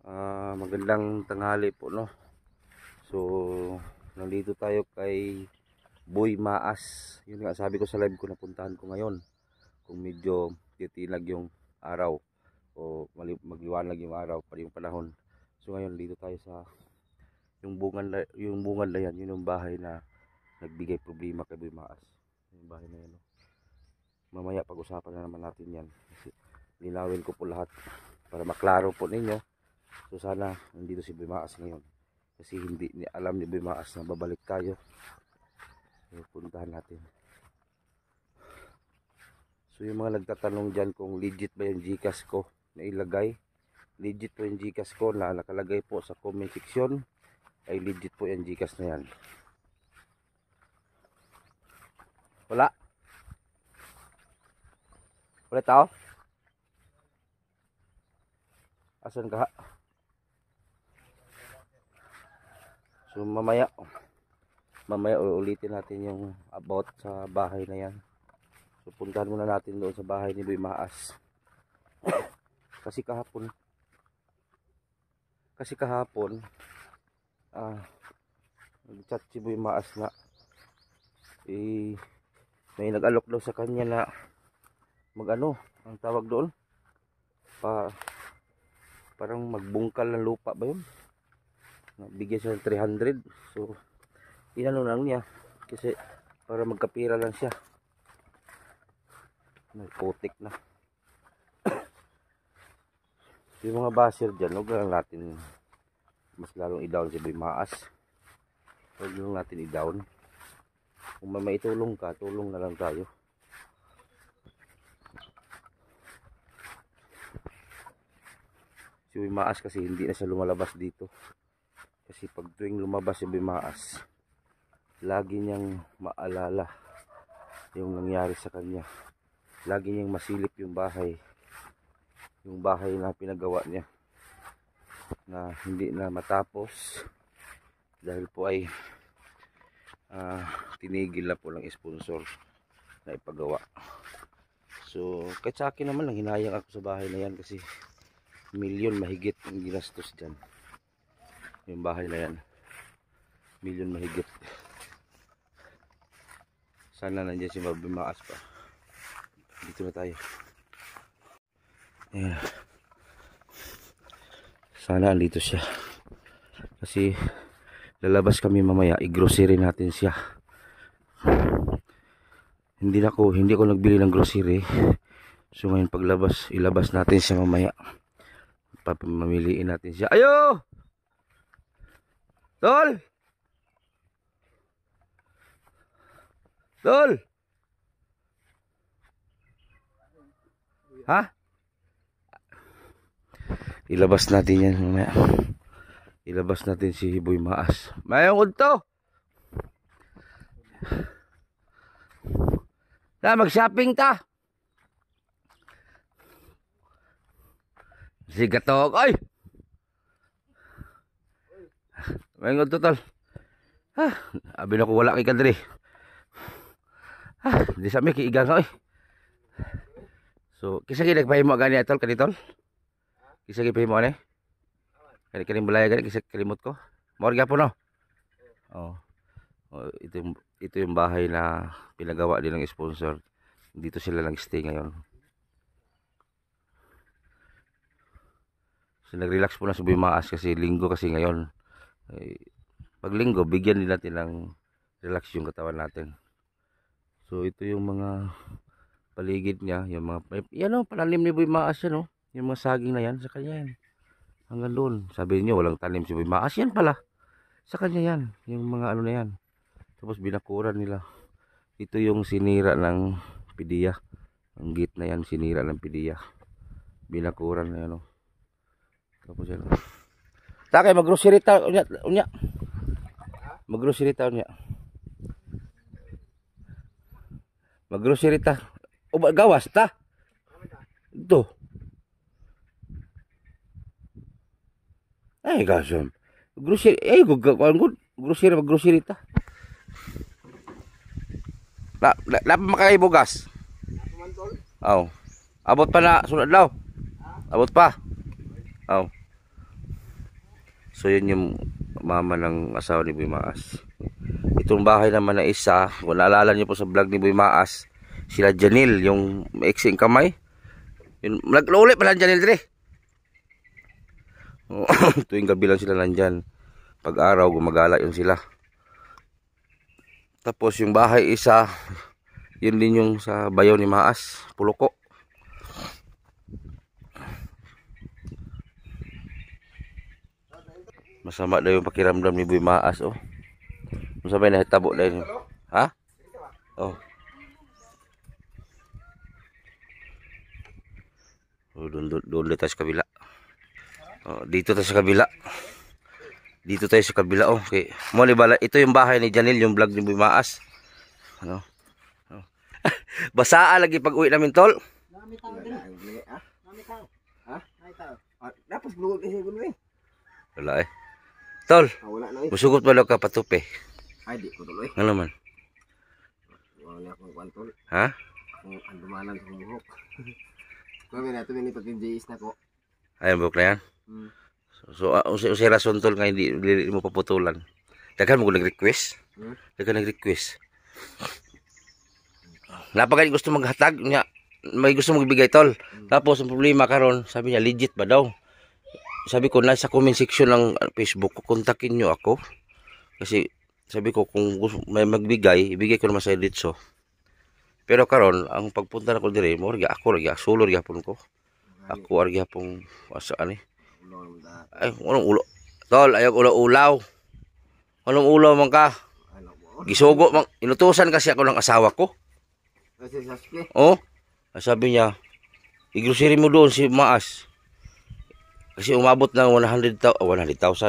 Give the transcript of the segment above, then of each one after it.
Magandang tanghali po, no. So nandito tayo kay Boy Maas. Yun nga sabi ko sa live ko, napuntahan ko ngayon kung medyo titinag yung araw o magliwanag yung araw pa yung panahon. So ngayon dito tayo sa yung bungad na yan, yun yung bahay na nagbigay problema kay Boy Maas. Yung bahay na yan, no? Mamaya pag-usapan na naman natin yan kasi linawin ko po lahat para maklaro po ninyo. So sana nandito si Boy Maas ngayon kasi hindi alam ni Boy Maas na babalik tayo. So puntahan natin. So yung mga nagtatanong dyan kung legit ba yung Gcash ko na ilagay, legit po yung Gcash ko na nakalagay po sa comment section, ay legit po yung Gcash na yan. Wala tao? Asan ka? So mamaya ulitin natin yung about sa bahay na yan. So puntahan muna natin doon sa bahay ni Boy Maas. Kasi kahapon nag-chat si Boy Maas na may nag-alok daw sa kanya na ang tawag doon, parang magbungkal ng lupa ba yun, bigyan siya ng 300. So inano lang niya kasi para magkapira lang siya, putik na. Yung mga basher dyan, huwag lang natin mas lalong i-down si Boy Maas. Huwag lang natin i-down. Kung may maitulong ka, tulong na lang tayo. Si Boy Maas kasi hindi na siya lumalabas dito. Kasi pag tuwing lumabas si Boy Maas, lagi niyang maalala yung nangyari sa kanya. Lagi niyang masilip yung bahay na pinagawa niya na hindi na matapos dahil po ay tinigil na po ng sponsor na ipagawa. So kahit sa akin naman lang, hinayang ako sa bahay na yan kasi milyon mahigit ang ginastos dyan. Yung bahay na yan, milyon mahigit. Sana nandiyan si Boy Maas pa. Dito na tayo. Yeah. Sana andito siya kasi lalabas kami mamaya, i-grocery natin siya. Hindi ako nagbili ng grocery. So ngayon paglabas, ilabas natin siya mamaya. Papamiliin natin siya. Ayo! Tol! Ha? Ilabas natin yan mamaya. Ilabas natin si Boy Maas. Mayroon to! Mag-shopping ta! Sigatog, ay! Mayroon to, tol. Abi na ko wala kay kadri. Di sa may kiigang ka, oy. So, kisa ginagpahimo gani atol kanitol? Kisa ginagpahimo ani? Kani balaya gani kisa kalimot ko. Morga po no. Oh. Ito yung bahay na pinagawa din ng sponsor. Dito sila nag-stay ngayon. So, nag-relax po na sa Boy Maas kasi linggo kasi ngayon. Pag linggo, bigyan din natin ng relax yung katawan natin. So ito yung mga paligid niya, yung mga yan o, pananim ni Boy Maas yan o. Yung mga saging na yan, sa kanya yan. Hanggang doon. Sabi niyo walang tanim si Boy Maas, yan pala. Sa kanya yan, yung mga ano na yan. Tapos binakuran nila. Ito yung sinira ng pidiya. Ang gate na yan, sinira ng pidiya. Binakuran na yan o. Tapos yan o. Takay, mag-grocery ta unya. Mag-grocery ta unya. Mag-grocery ta. O gawas ta. Ito. Ay, gasam. Grocery, grocery, mag-grocery ta. Na makaibugas. Oh. Abot pa na sunod daw. Abot pa. Oh. So yun yung mama ng asawa ni Boy Maas. Itong bahay naman na isa, kung naalala niyo po sa vlog ni Boy Maas, sila Janil, yung maiksing kamay. Yun, nag-ulit pa lang Janil dire. Tuwing gabi lang sila nandyan. Pag araw, gumagala yun sila. Tapos yung bahay isa, yun din yung sa bayaw ni Maas, Puloko. Masama daw yung pakiramdam ni Boy Maas, oh. Masama yung nahitabo dahil. Ha? Oh. Oh, doon tayo sa kabila. Oh, dito tayo sa kabila. Dito tayo sa kabila, oh. Okay. Muli bala, ito yung bahay ni Janil, yung vlog ni Boy Maas. Ano? Oh. Basaa lagi pag uwi namin, tol. Nami tao din. Nami tao. Ha? Nami tao. Dapat bulog kasi gulo eh. Wala eh. Tol, Wala na eh. musugot ba daw ka patupe? Ay, di ko tuloy. Ano man? Wala akong kwantol. Ha? Akong andumanan sa buhok. Kami na ito, minipag yung JS na ko. Ayan, buhok na yan. So, usay rason tol nga hindi mo paputulan. Daghan mo ko nag-request. Daghan nag-request. Napagay gusto maghatag niya. May gusto magbigay tol. Tapos ang problema karon, sabi niya legit ba daw? Sabi ko nasa comment section ng Facebook, kontakin niyo ako. Kasi sabi ko kung gusto, may magbigay, ibigay ko naman sa ditso. Pero karon ang pagpunta na ko dire, mo ri ako ri solo ri hapon ko. Ako ri hapon asa ani. Ay, anong ulo? Tol, ayaw ulaw. Anong ulaw man ka? Gisugo man, inutusan kasi ako ng asawa ko. Kasi saski. Oh, sabi niya, i-grocery mo doon si Maas. Kasi umabot ng 100,000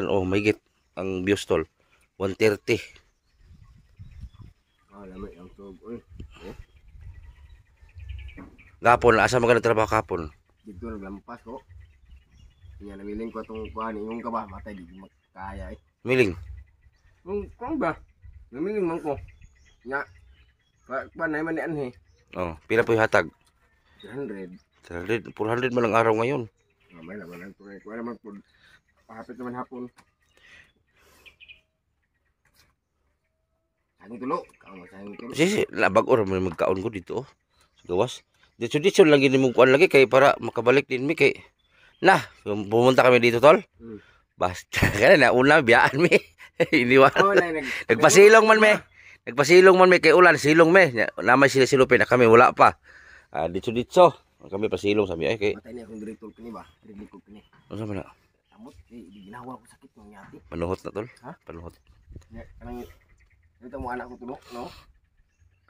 oh mahigit ang views tol. 130. Lamay ang tubo eh. Gapon, asa maganda trabaho kapon? Dito naglampas ko. Kanya namiling ko itong kuhan. Yung ka ba? Matay di makaya eh. Miling. Kung ba? Namiling man ko. Nga. Kuhan na naman yan eh. Oh, pila po yung hatag? 300. 400 man ang araw ngayon. May laman lang po eh. Kuha naman po. Pahapit naman hapon. Sangin tulo. Kamu sangin tulo. Sisi, labag or may magkaon ko dito oh. Sa gawas. Dito lagi ni mong kuan lagi kay para makabalik din mi kay. Nah, pumunta kami dito tol. Basta kana na una biyaan mi. Iniwan. Oh, Nagpasilong man me. Nagpasilong man me kay ulan silong me. Namay sila silupin na kami wala pa. Dito. Kami pasilong sabi ay kay. Matay niya akong direktor kini ba? Direktor kini. Ano sabi na? Amot, ginawa ko sakit ng yati. Panuhot na tol. Ha? Panuhot. Kanang ito mo anak ko tulo, no?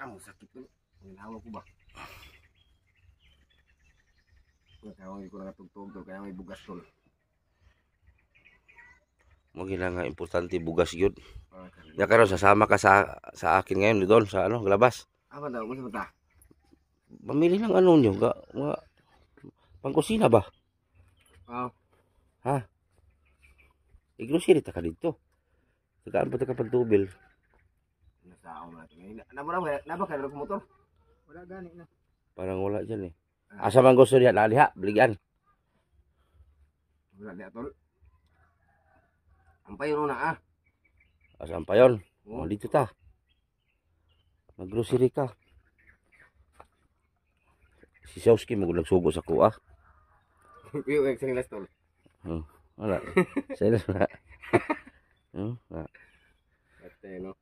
Amo sakit tulo. Ginawa ko ba? Natawag ko na tugtog kaya may bugas tol. Mo gina nga importante bugas gyud. Ya karon sasama ka sa akin ngayon doon sa ano, labas. Apa daw mo sa Pamili ng ano nyo, mga pangkusina ba? Oh. Ha? I-grocery ta ka dito. Tagaan pa ta ka pagtubil. Nasa ako na ito. Naba ka ng motor? Wala gani na. Parang wala dyan eh. Asa man gusto niya, laliha, beligan. Wala niya tol. Ampay ro na ah. Asa pa yun? Oh, dito ta. Mag-grocery ka. Si Sawski magulagsugo sa kuha. Yung exing last tol. Wala. Sa'yo na. Ate no.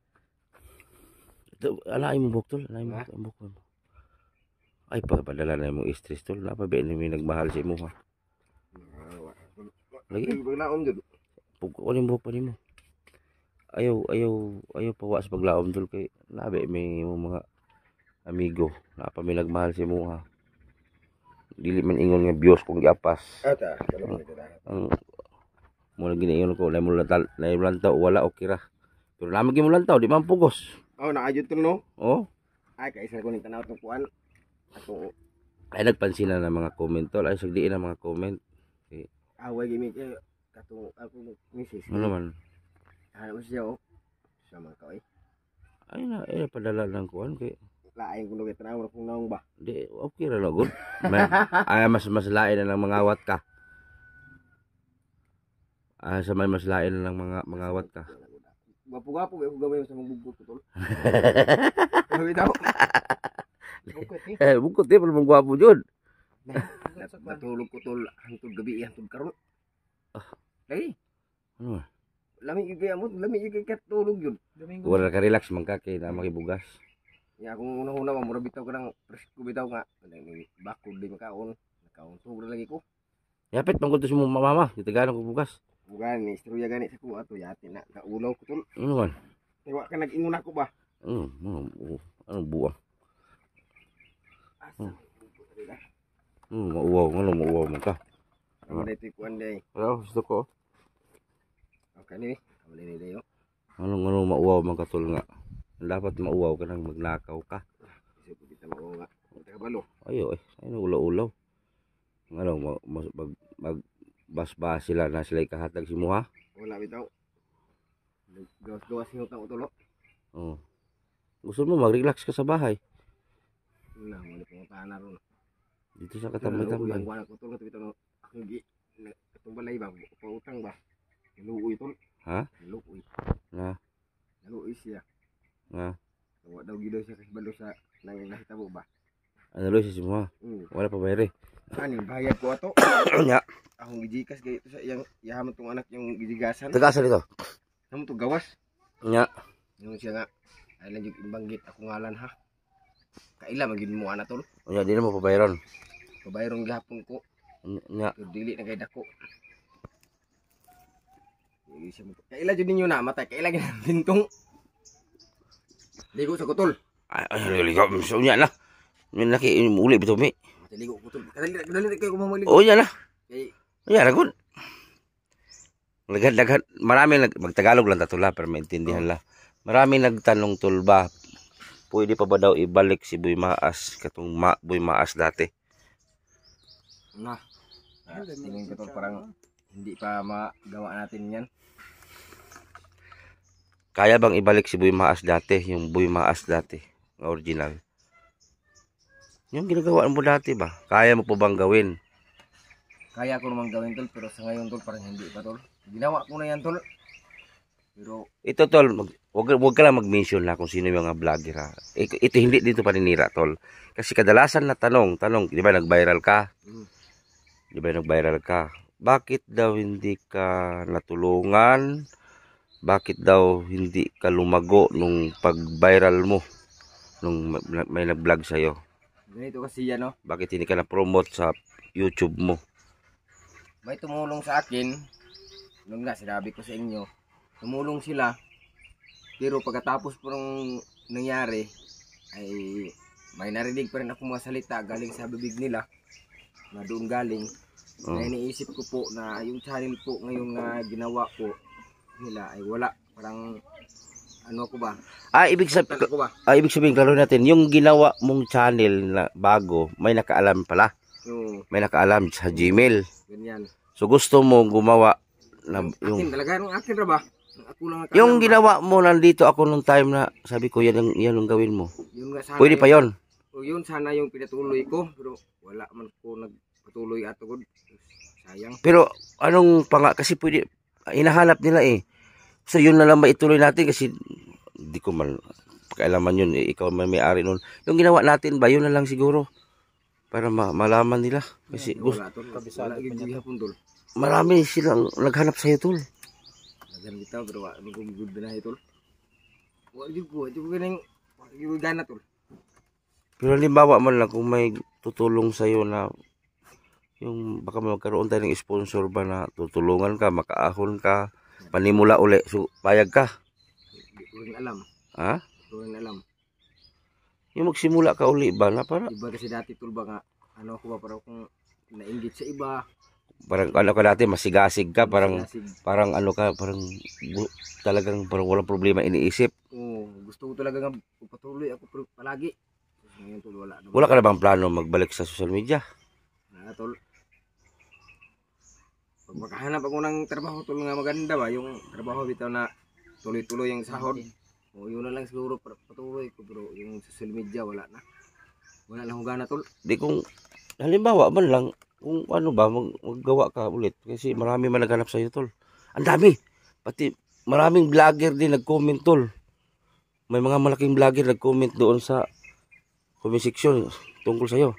Alaay mo buk tol. Alaay mo buk mo. Ay, padala na yung stress tol. Napabiin na may nagmahal sa imo ha. Lagi? Paglaom dyan. Pagkukunin mo pa mo. Ayaw pawa sa paglaom tol. Kay nabi may mga amigo. Napa may nagmahal sa imo ha. Dili man ingon nga Dios kung giapas. Ata. Ang muna ginaingon ko, lain mo lantaw, wala okay ra. Pero naman mo lantaw, di man pugos. Oh, naayot tol no? Oh. Ay, kaisa ko ni tanaw tong kuan. Ako Ay nagpansin na ng mga comment tol, ay sagdiin ang mga comment. away gimik katong ako misis. Ano man? Ano siya oh. Sama ka eh. Ay padala lang kuan kay Lain ko nung tanaw kung naong ba. di okay ra no good. Ay mas lain na ng mga awat ka. Sa may maslain lang mga awat ka. Gapo-gapo kaya ko gawin sa magbubot ko tol. Gabi daw. Bukod eh, pero gwapo yun. Natulog ko tol hantod gabi hantod karon. Lagi. Ano? Lami igay mo, lami igay kat tulog yun. Wala ka relax man ka kay na makibugas. Ya kung una-una mura bitaw ka nang presko bitaw nga. Bakod di makaon. Nakaon sobra lagi ko. Yapit pangkuntos mo mama, gitagaan ko bugas. Bukan ni istorya gani sa kuha to yati na kaulaw ko tol. Ano man? Tiwa ka nag-ingon ako ba? Ano buwang? Asa. Mauwaw man ka. Ang dito kuan day. Wala, gusto ko. Okay ni. Kamu ni dayo. Ano mauwaw man ka tol nga. Dapat mauwaw ka nang magnakaw ka. Kasi ko kita mao nga. Taga balo. Ayo ay ulaw-ulaw. Ano basbas sila na sila ikahatag si Muha. Wala bitaw. Gawas-gawas yung tao tolo. Oh. Gusto mo mag-relax ka sa bahay. Wala mo ni pangutana ron. Dito sa katambay-tambay. Ang wala ko tol bitaw ako gi katong balay ba pautang ba. Luoy tol. Ha? Luoy. Na. Luoy siya. Na. Wa daw gidaw siya kasi balo sa nang nahitabo ba. Ano lo si Muha? Wala pa bayre. Ani bayad ko ato. Nya. Akong gijikas kay sa iyang yaman tong anak yung gijigasan. Tagasa dito. Namo to gawas. Nya. Yung siya nga ay lang yung imbanggit ako ngalan ha. Kaila magin mo ana tol. Nya di na mo pabayron. Pabayron gihapon ko. Nya. Pero dili na kay dako. Kaila jud ninyo na matay. Kaila gyud bintong. Ligo sa kutol. Ay ligo so nya na. Min laki uli bitaw mi. Ligo kutol. Dali kayo kumamaligo. Oh nya na. Kay Nya na gud. Lagad marami magtagalog lang tatula pero maintindihan la. Marami nagtanong tulba. Pwede pa ba daw ibalik si Boy Maas katong Boy Maas dati? na. Tingin ko tol parang hindi pa magawa natin 'yan. Kaya bang ibalik si Boy Maas dati, yung Boy Maas dati, original? Yung ginagawa mo dati ba? Kaya mo pa bang gawin? Kaya ko naman gawin tol pero sa ngayon tol parang hindi pa tol. Ginawa ko na 'yan tol. Pero Ito tol, wag ka lang mag-mention na kung sino yung mga vlogger ha. Ito hindi dito paninira tol. Kasi kadalasan na tanong, di ba nag-viral ka? Di ba nag-viral ka? Bakit daw hindi ka natulungan? Bakit daw hindi ka lumago nung pag-viral mo? Nung may nag-vlog sa'yo? ganito kasi yan no. Bakit hindi ka na-promote sa YouTube mo? May tumulong sa akin. Nung nga sinabi ko sa inyo, tumulong sila. Pero pagkatapos po nung nangyari, ay may narinig pa rin ako mga salita galing sa bibig nila na doon galing. Na iniisip ko po na yung channel po ngayon na ginawa po nila ay wala. Parang ano ko ba? Ibig sabihin klaro natin, yung ginawa mong channel na bago, may nakaalam pala. May nakaalam sa Gmail. Ganyan. So gusto mo gumawa na yung akin talaga yung akin ra ba? Ako lang yung ginawa mo nandito ako nung time na sabi ko yan ang gawin mo. Yun nga sana. Pwede pa yon. O yun sana yung pinatuloy ko pero wala man ko nagpatuloy ato gud. Sayang. Pero anong kasi pwede hinahanap nila eh. So yun na lang maituloy natin kasi hindi ko man pakialaman yun eh, ikaw man may-ari nun. Yung ginawa natin ba yun na lang siguro para malaman nila kasi Wala tol. Wala gid hapon tol. marami silang naghanap sa iyo tol. Naghanap kita pero wala ko good na tol. Wala ko ganing gana tol. Pero halimbawa man lang kung may tutulong sa iyo na yung baka magkaroon tayo ng sponsor ba na tutulungan ka, makaahon ka, panimula uli, so payag ka. Di ko rin alam. Ha? Di ko rin alam. Yung magsimula ka uli ba na para Iba kasi dati tol ba nga ano ko ba parang kung nainggit sa iba. parang ano ka dati masigasig ka, parang Sigasig. parang ano ka, parang talagang parang walang problema iniisip. Oo, gusto ko talaga nga patuloy ako pero palagi. Ngayon tol wala na. Wala ka na bang plano magbalik sa social media? Na tol. Pag makahanap ako ng trabaho tol nga maganda ba yung trabaho bitaw na tuloy-tuloy yung sahod. O yun na lang siguro patuloy ko pero yung social media wala na. Wala lang hugana tol. Di kung halimbawa man lang kung ano ba maggawa ka ulit kasi marami man naghanap sa iyo tol. Ang dami. Pati maraming vlogger din nag-comment tol. May mga malaking vlogger nag-comment doon sa comment section tungkol sa'yo.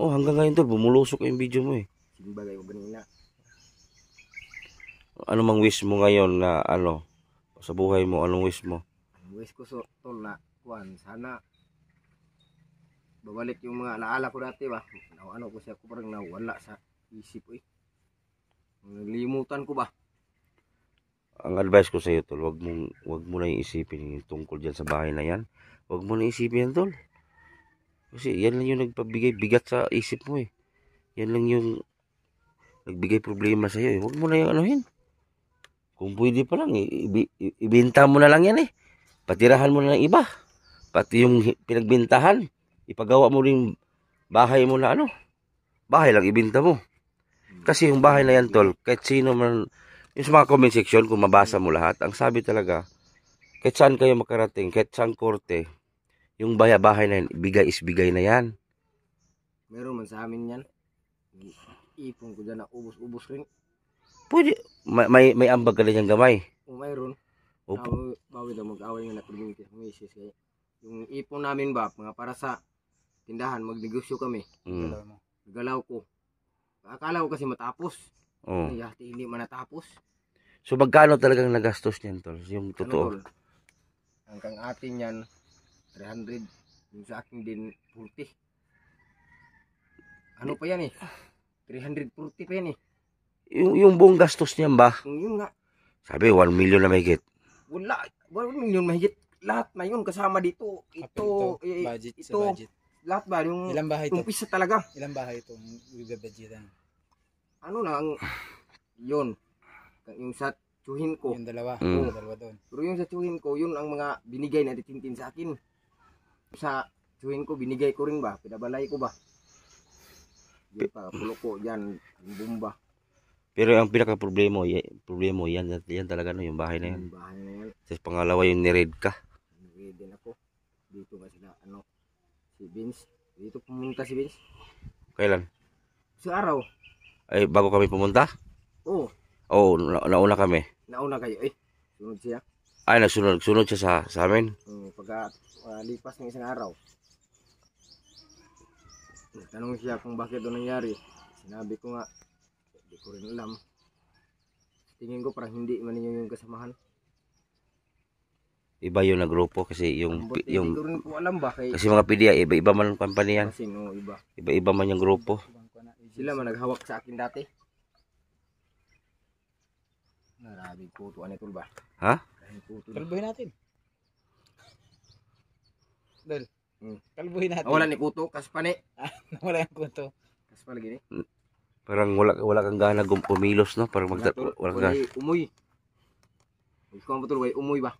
Oh, hanggang ngayon tol, bumulusok yung video mo eh. Simbagay ko ganina. Ano mang wish mo ngayon na ano, sa buhay mo, anong wish mo? Ang wish ko so, tol na, kuan, sana babalik yung mga alaala ko dati ba. Ano ko siya, ko parang nawala sa isip ko eh. Nalimutan ko ba? Ang advice ko sa iyo tol, wag mo na isipin yung tungkol diyan sa bahay na yan. Wag mo na isipin yan tol. Kasi yan lang yung nagpabigay bigat sa isip mo eh. Yan lang yung nagbigay problema sa iyo eh. Wag mo na yung anuhin. Kung pwede pa lang, ibenta mo na lang yan eh. Patirahan mo na ng iba. Pati yung pinagbintahan, ipagawa mo rin bahay mo na ano. Bahay lang ibenta mo. Kasi yung bahay na yan tol, kahit sino man, yung sa mga comment section, kung mabasa mo lahat, ang sabi talaga, kahit saan kayo makarating, kahit saan korte, yung bahay na yan, bigay na yan. Meron man sa amin yan. Ipon ko dyan na ubos-ubos rin. Pwede, may ambag ka na gamay. Kung mayroon, Opo. bawi daw mag-away nga na community. Yung ipon namin ba, mga para sa tindahan, magnegosyo kami. Galaw ko. Akala ko kasi matapos. Oh. Ay, hindi man natapos. So magkano talagang nagastos niyan tol? Yung totoo. Ano, tol? Hanggang atin yan, 300. Yung sa akin din, 40. Ano pa yan eh? 340 pa yan eh. Yung buong gastos niyan ba? Yung nga, Sabi 1 million na mahigit. wala. 1 million mahigit. Lahat na yun kasama dito. Ito, budget ito. sa budget. Lahat ba? Yung Ilang bahay ito? umpisa talaga. Ilang bahay ito? Ibebudgetan. Ano lang, yun. Yung sa tsuhin ko. Yung dalawa. Mm. Yung dalawa doon. Pero yung sa tsuhin ko, yun ang mga binigay na titintin sa akin. Sa tsuhin ko, binigay ko rin ba? Pinabalay ko ba? Yun pa, pulo ko dyan. Yung bomba. Pero ang pinaka problema yan talaga no, yung bahay na yan. Yung bahay na yan. Tapos pangalawa yung ni-raid ka. Ready din ako. Dito nga sila, ano, si Vince. Dito pumunta si Vince. Kailan? Sa araw. Ay bago kami pumunta? Oo. Oo, nauna kami. Nauna kayo eh. Sunod siya. Ay nagsunod siya sa amin. Pagka lipas ng isang araw. Tanong siya kung bakit ito nangyari. Sinabi ko nga, hindi ko rin alam. Tingin ko parang hindi man ninyo yung kasamahan. Iba yung nagrupo kasi Hindi ko rin po alam ba kay kasi mga PDA iba-iba man ang company yan. kasi no, iba. Iba-iba man yung grupo. Sila man naghawak sa akin dati. Narabi ko to ano ito ba? Ha? Kalbuhin natin. Dol. Hmm. Kalbuhin natin. Wala ni Kuto, kaspani. Wala yung kuto. Kaspani gini. Parang wala kang gana pumilos no, parang wala kang gana. Umuy. Ikaw ang betul way umuy ba?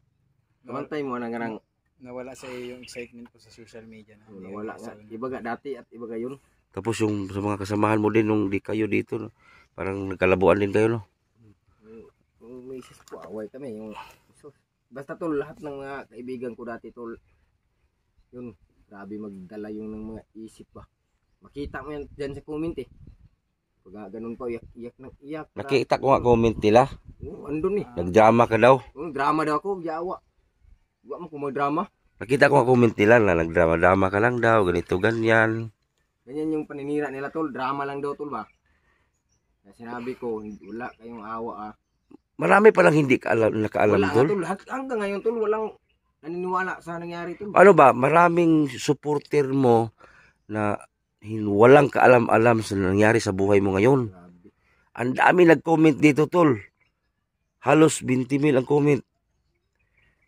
Kamantay mo nang ganang Nawala sa iyo yung excitement ko sa social media na. wala nga. Iba ga dati at iba gayon. Tapos yung sa mga kasamahan mo din nung di kayo dito no, parang nagkalabuan din kayo no. Yung may sis ko away kami yung basta tol lahat ng mga kaibigan ko dati tol yun grabe magdala yung ng mga isip ba. Makita mo yan dyan sa comment eh. Pag ganun pa iyak ng iyak. Nakita ko nga comment nila. Andun eh. Nagdrama ka daw. Drama daw ako, yawa. Wa mo kung drama. Nakita ko nga comment nila na nagdrama-drama ka lang daw, ganito ganyan. Ganyan yung paninira nila tol, drama lang daw tol ba. Kaya sinabi ko, wala kayong awa ah. Marami palang hindi nakaalam Wala tol. nga tol, hanggang ngayon tol, walang naniniwala sa nangyari tol. Ano ba, maraming supporter mo na walang kaalam-alam sa nangyari sa buhay mo ngayon. Grabe. Ang dami nag-comment dito tol. Halos 20,000 ang comment.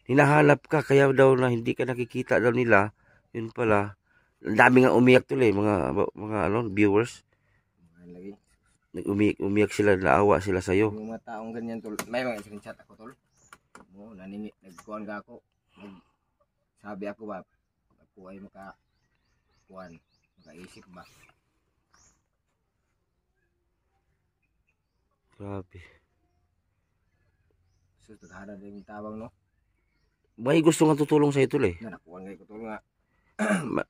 Hinahanap ka kaya daw na hindi ka nakikita daw nila. Yun pala. Ang dami nga umiyak tol eh, mga ano, viewers. Lagi. Umiyak sila, naawa sila sa iyo. Yung mga taong ganyan tol, may mga screenshot ako tol. Mo nagkuhan ka ako. Sabi ako ba, pag ako ay makaisip ba. Grabe. So tadhana din yung tabang no. May gusto nga tutulong sa ito eh. Nakuha nga ko tol nga.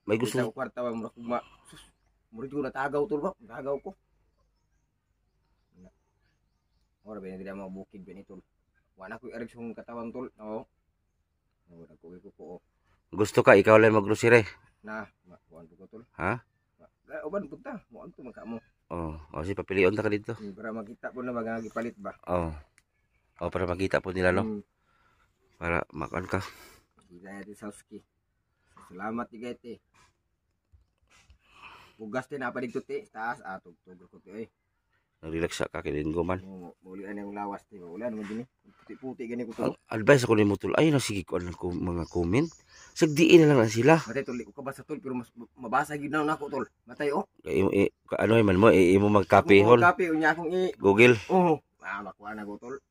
May gusto. Sa kwarta ba mo ko natagaw tol ba? Natagaw ko. Ora ba hindi mo bukid ba ni tol. Wala ko ereksyon katawan tol. Oo. Oo, nagkuwi ko po. Gusto ka ikaw lang mag-grocery? Na, kuan ko tol. Ha? Uban punta, mo anto man ka mo. Oh, o si papilion ta ka dito. Para makita po na magagipalit ba. Oh. Oh, para makita po nila no. Para makan ka. Kita natin sa ski. Salamat tigete. Bugas din apa dito ti, taas tugtog ko ti ay. Nag-relax ka kilinggo man. Muli an yung lawas ti, wala naman din. Puti-puti gani ko to. Advice ako ni mo tol. Ay sige ko ang mga comment. Sagdiin na lang na sila. Matay tol, ko kabasa tol pero mas mabasa gid na ako tol. Matay oh. Ano man mo imo magkapihon. Kape unya akong Google. Oo. Makuha na ko tol.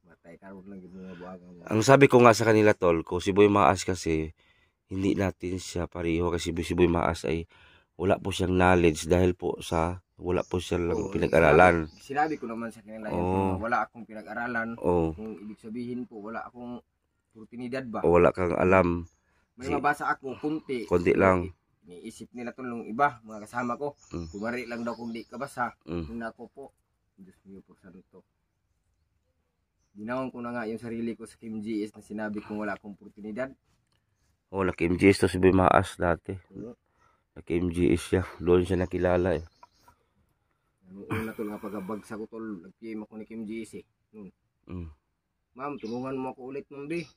Matay karon lang gid mga buhaga mo. Ang sabi ko nga sa kanila tol, ko si Boy Maas kasi hindi natin siya pareho kasi si Boy Maas ay wala po siyang knowledge dahil po sa wala po siya lang pinag-aralan. Sinabi ko naman sa kanila yun, wala akong pinag-aralan. Kung ibig sabihin po, wala akong oportunidad ba? O wala kang alam. May mabasa ako, kunti. Konti lang. Iniisip nila to nung iba, mga kasama ko. Kumari lang daw kung di ka basa. Yun ako po. Diyos mio po santo. Ginawan ko na nga yung sarili ko sa Kim GS na sinabi kong wala akong oportunidad. O, Kim GS to si Boy Maas dati. Kim GS siya. Doon siya nakilala eh. Una tol nga pagabagsa ko tol, nag-PM ako ni Kim GS eh. Ma'am, tulungan mo ako ulit ma'am di.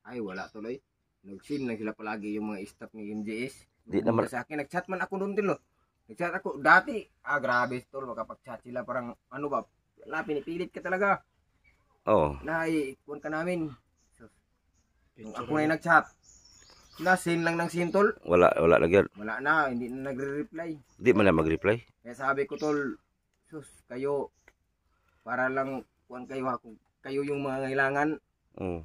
Ay, wala tuloy. Nag-sim lang sila palagi yung mga staff ni Kim GS. Di naman sa akin, nag-chat man ako doon din lo. Nag-chat ako, dati, grabe tol, makapag-chat sila parang, ano ba, wala, pinipilit ka talaga. Oo. Kuwan ka namin. Nung ako na yung nag-chat, sin lang ng sin tol. Wala lagi. Wala na, hindi na nagre-reply. Di man na mag-reply. Kaya sabi ko tol, sus, kayo, para lang, kuwan kayo, kayo yung mga ngailangan. Oo.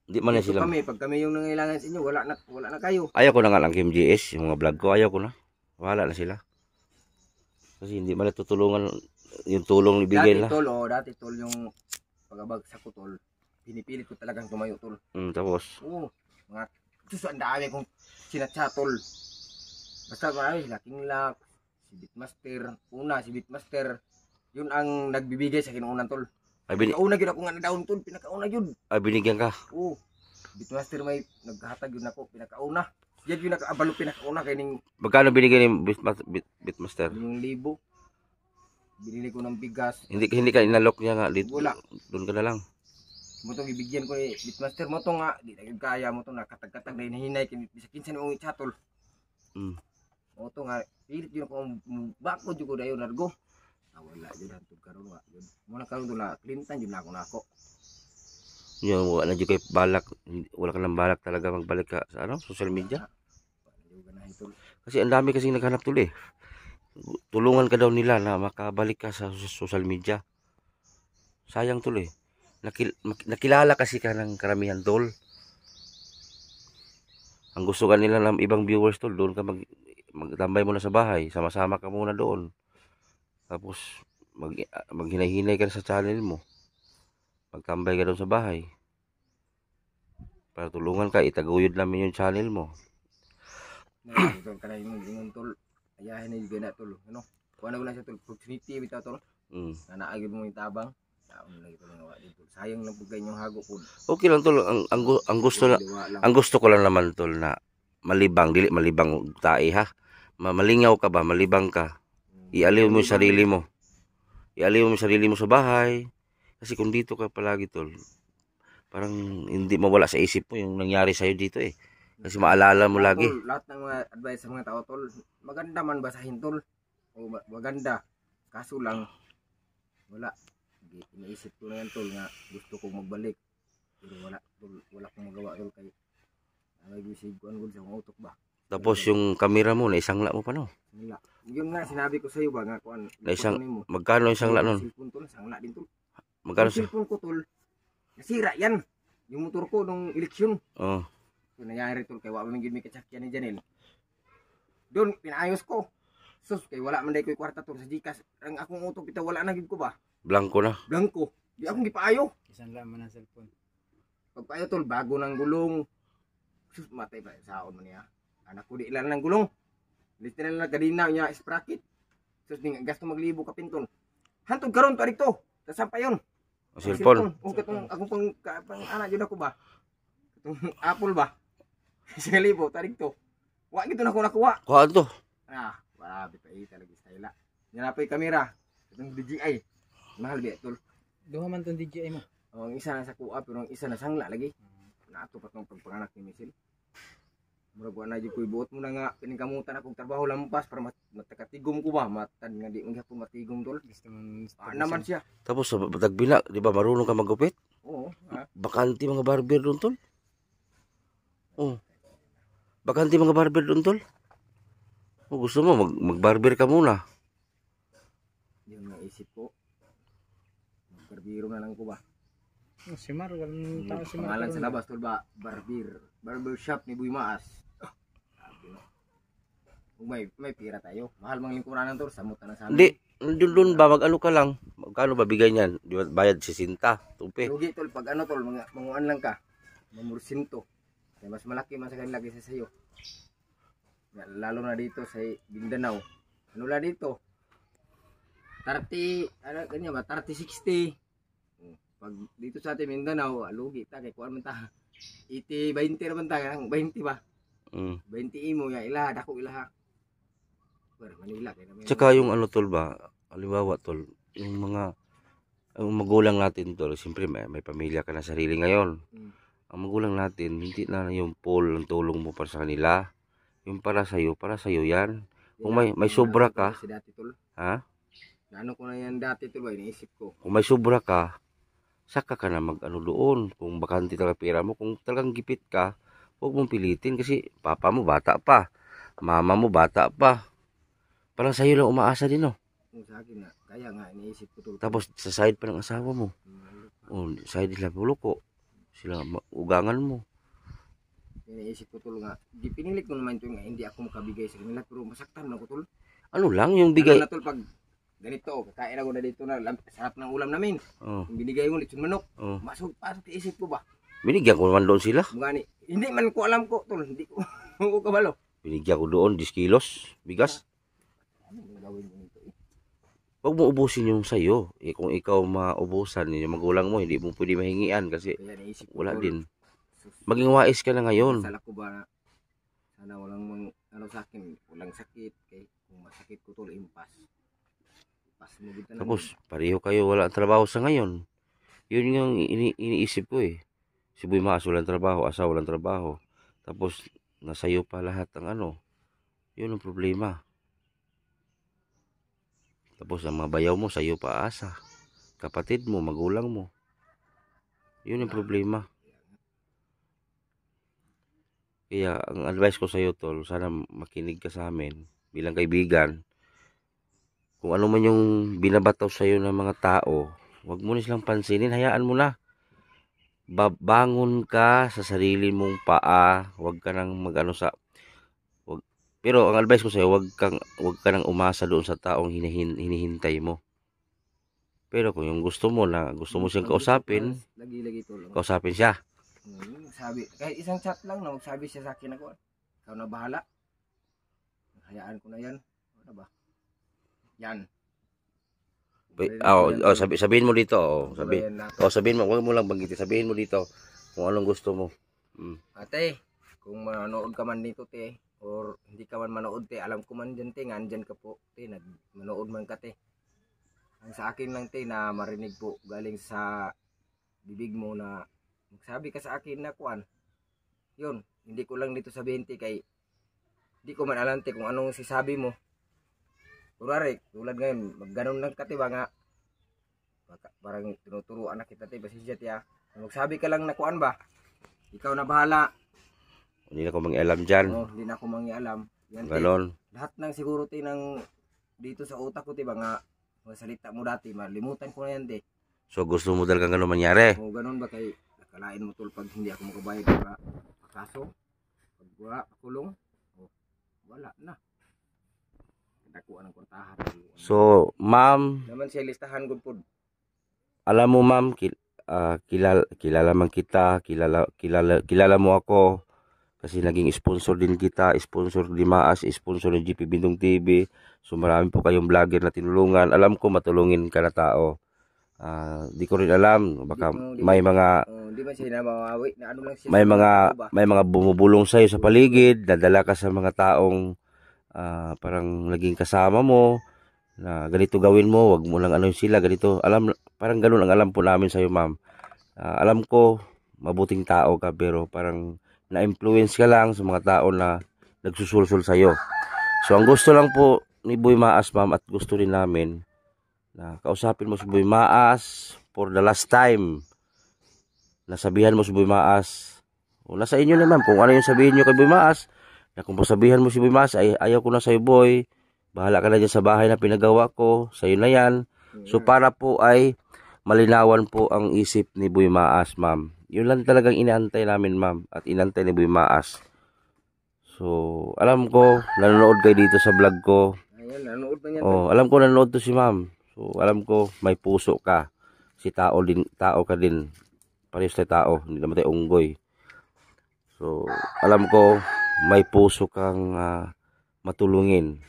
Di man na sila. Pag kami yung nangailangan sa inyo, wala na kayo. Ayaw ko na nga lang Kim GS, yung mga vlog ko, ayaw ko na. Wala na sila. Kasi hindi man natutulungan yung tulong ibigay na. Dati tol yung pagabagsak ko tol. Pinipilit ko talagang tumayo tol. Tapos? Oo. Mga Diyos, ang dami kong sinatsa tol. Basta marami sila. King Lock, si Beatmaster. Si Beatmaster. Yun ang nagbibigay sa kinuunan tol. Pinakauna yun ako nga na down tol. Pinakauna yun. Binigyan ka? Oo. Beatmaster may naghahatag yun ako. Pinakauna. Yan yun nakaabalo pinakauna. Magkano binigyan ni Beatmaster? 5,000. Binili ko ng bigas. Hindi ka inalok niya nga. Wala. Doon ka na lang. Motong ibigyan ko Beatmaster mo to nga. Di na kaya mo to nakatag-katag na hinahinay. Bisa kinsan mong chatol. Mo to nga. Pilit yun ako. Bako dyan ko na yun. Nargo. Wala dyan. Hantod karoon nga. Muna karoon doon na. Clinton dyan na ako. Yung wala na dyan kayo balak. Wala ka ng balak talaga magbalik ka sa social media. Kasi ang dami kasing naghanap tuloy. Tulungan ka daw nila na makabalik ka sa social media. Sayang tuloy. Nakilala kasi ka ng karamihan tol. Ang gusto ka nila ng ibang viewers tol, doon ka magtambay muna sa bahay, sama-sama ka muna doon. Tapos maghinay-hinay ka sa channel mo. Magtambay ka doon sa bahay. Para tulungan ka, itaguyod namin yung channel mo. Tol, kanay mo ingon tol. Ayahin na yung gana tol. Ano? Kuha na siya tol. Opportunity bitaw tol. Nanaagid mo yung tabang. Sayang lang po kanyang hago po. Okay lang tol, ang gusto ko lang naman tol na malibang, dili malibang tae ha. Malingaw ka ba, malibang ka. Ialiw mo yung sarili mo. Ialiw mo yung sarili mo sa bahay. Kasi kung dito ka palagi tol, parang hindi mawala sa isip mo yung nangyari sa'yo dito eh. Kasi maalala mo lagi. Tol, lahat ng mga advice sa mga tao tol, maganda man basahin tol. O maganda. Kaso lang, wala. Iniisip ko na yan tol nga gusto kong magbalik. Pero wala kong magawa tol kay nag-isig ko ang sa utok ba. Tapos yung camera mo, naisangla mo pa no? Sangla. Yun nga sinabi ko sa iyo ba nga kuan. Magkano yung sangla nun? Cellphone tol, sangla din tol. Magkano sa cellphone ko tol? Nasira yan. Yung motor ko nung eleksyon. Oh. So nangyari tol kay wa man gid mi katsakyan ni Janel. Doon pinaayos ko. Sus kay wala man day ko kwarta tol sa Gcash. Ang akong utok bitaw wala na gid ko ba? Blanco na. Blanco. Di akong gipaayo. Isang laman ng cellphone. Pagpaayo tol, bago ng gulong. Sus, matay pa. Saon man niya. Anak ko di ilan ng gulong. Literal na kadina niya sprocket. Sus, gasto maglibo ka pintol. Hantod karon to dito. Tasan pa yun. Ang cellphone. O katong akong pang ana jud ako ba. Katong Apple ba. Sa libo tarik to. Wa gito na ko nakuha. Kuhaan to. Grabe pa talaga style. Nalapoy kamera. Katong DJI. Mahal ba tol. Duha man tong DJI mo. Ang isa na sa kuha pero ang isa na sangla lagi. Nato pa tong pagpanganak ni Misil. Murag wa na jud koy buot mo na nga piningkamutan akong trabaho lampas para matakatigom ko ba matan nga di mo gyapon matigom tol. Gusto man Naman siya. Tapos sa tagbila, di ba marunong ka magupit? Oo. Bakanti mga barber doon tol. Oh. Bakanti mga barber doon tol. Oh, gusto mo mag-barber ka muna. Yung naisip ko. Barbiro na lang ko ba. Si Mar, walang tao si Mar. Pangalan sa labas tol ba? Barber shop ni Boy Maas. Sabi no. Kung may pira tayo. Mahal mang lingkuranan tol. Samutan na sa amin. Hindi, doon ba mag-ano ka lang? Magkano ba bigay niyan? Di ba bayad 60, tupi. Lugi tol pag ano tol manguan lang ka. Mamursinto. Kaya mas malaki man sa kanila kaysa sa'yo. Lalo na dito sa Mindanao. Ano la dito? 30, ano ganyan ba? 30-60. Pag dito sa atin Mindanao, lugi ta kay kuan man ta. 80-20 naman ta, 20 ba? 20 imo ya ilaha dako ilaha. Pero Manila kay naman. Tsaka yung ano tol ba? Halimbawa tol, yung mga ang magulang natin tol, siyempre may pamilya ka na sarili ngayon. Ang magulang natin, hindi na yung full ang tulong mo para sa kanila. Yung para sa'yo yan. Kung may sobra ka, Si dati tol. ha? Naano ko na yan dati tol, iniisip ko. Kung may sobra ka, saka ka na mag-ano doon. Kung bakante talaga pera mo, kung talagang gipit ka, huwag mong pilitin kasi papa mo bata pa, mama mo bata pa. Parang sa'yo lang umaasa din, no? Kung sa akin na, kaya nga iniisip ko tol. Tapos sa side pa ng asawa mo. Side nila ko. Sila ugangan mo. Iniisip ko tol nga. Di pinilit ko naman ito nga hindi ako makabigay sa kanila pero masaktan na ko tol. Ano lang yung bigay? Ano na tol pag ganito, kakain ako na dito na sarap ng ulam namin. Oh, Yung binigay ko lechon manok. oh. Pasok isip ko ba? Binigyan ko naman doon sila. Mugani, hindi man ko alam ko tol, hindi ko ko kabalo. Binigyan ko doon 10 kilos bigas. Ano gagawin ko nito? Huwag mo ubusin yung sayo. Kung ikaw maubusan, yung magulang mo, hindi mo pwede mahingian kasi Kaya naisip ko wala tol, din. Maging wais ka na ngayon. sala ko ba sana walang ano sa akin, walang sakit kay kung masakit ko tol impas. Pas mo kita na. Tapos, pareho kayo wala ang trabaho sa ngayon. Yun yung iniisip ko eh. Si Boy Maas walang trabaho, asawa walang trabaho. Tapos, nasayo pa lahat ng ano. Yun ang problema. Tapos, ang mga bayaw mo, sayo pa asa. Kapatid mo, magulang mo. Yun ang problema. Kaya, ang advice ko sa'yo, tol, sana makinig ka sa amin bilang kaibigan. Kung ano man yung binabataw sa'yo ng mga tao, huwag mo na silang pansinin, hayaan mo na. Babangon ka sa sarili mong paa, huwag ka nang magano sa... Pero ang advice ko sa'yo, huwag ka nang umasa doon sa taong hinihintay mo. Pero kung yung gusto mo siyang kausapin, lagi tol. kausapin siya. Sabi, kahit isang chat lang na magsabi siya sa akin ako, ikaw na bahala. Hayaan ko na yan. Ano ba? Yan. Sabihin mo dito. Sabihin natin. Sabihin mo, huwag mo lang banggitin. Sabihin mo dito kung anong gusto mo. Ate, kung manonood ka man dito te, or hindi ka man manood te, alam ko man dyan te, nga andyan ka po te, manood man ka te. Ang sa akin lang te, na marinig po galing sa bibig mo na magsabi ka sa akin na kuan. Yun, hindi ko lang dito sabihin te, kay hindi ko man alam te kung anong sisabi mo. Kunwari, tulad ngayon, magganon lang ka te ba nga, parang tinuturuan na kita te, basisya te ha. Magsabi ka lang na kuan ba, ikaw na bahala. Hindi na ako mangialam dyan. Hindi na ako mangialam. Yan, Ganon. lahat ng siguro te ng dito sa utak ko te ba nga mga salita mo dati, malimutan ko na yan te. So gusto mo talagang gano'n mangyari? O ganun ba kay nakalain mo tol pag hindi ako makabayad para kaso, pag wala, pakulong, wala na. Nakuha ng kontahan. So, ma'am, Naman siya listahan good po. alam mo ma'am, kilala man kita, kilala mo ako. Kasi naging sponsor din kita, sponsor ni Maas, sponsor ng GP Bindong TV. So marami po kayong vlogger na tinulungan. Alam ko matulungin ka na tao. Di ko rin alam, baka may mga Di ba siya na mawawi? Na ano lang siya may sa mga ba? may mga bumubulong sa iyo sa paligid, dadala ka sa mga taong parang naging kasama mo na ganito gawin mo, wag mo lang ano sila ganito. Parang ganoon ang alam po namin sa iyo, ma'am. Alam ko mabuting tao ka pero parang na-influence ka lang sa mga tao na nagsusulsul sa iyo. So ang gusto lang po ni Boy Maas, ma'am, at gusto rin namin na kausapin mo si Boy Maas for the last time. Nasabihan mo si Boy Maas. O nasa inyo na, ma'am, kung ano yung sabihin nyo kay Boy Maas. Na kung sabihan mo si Boy Maas, ay ayaw ko na sa'yo, boy. Bahala ka na dyan sa bahay na pinagawa ko. Sa'yo na yan. So para po ay malinawan po ang isip ni Boy Maas, ma'am. Yun lang talagang inaantay namin, ma'am. At inantay ni Boy Maas. So alam ko, nanonood kayo dito sa vlog ko. Ayun, nanood na yan. Alam ko nanonood to si ma'am. So alam ko may puso ka. Si tao ka din. Parehas tayo tao, hindi naman tayo unggoy. So alam ko may puso kang matulungin.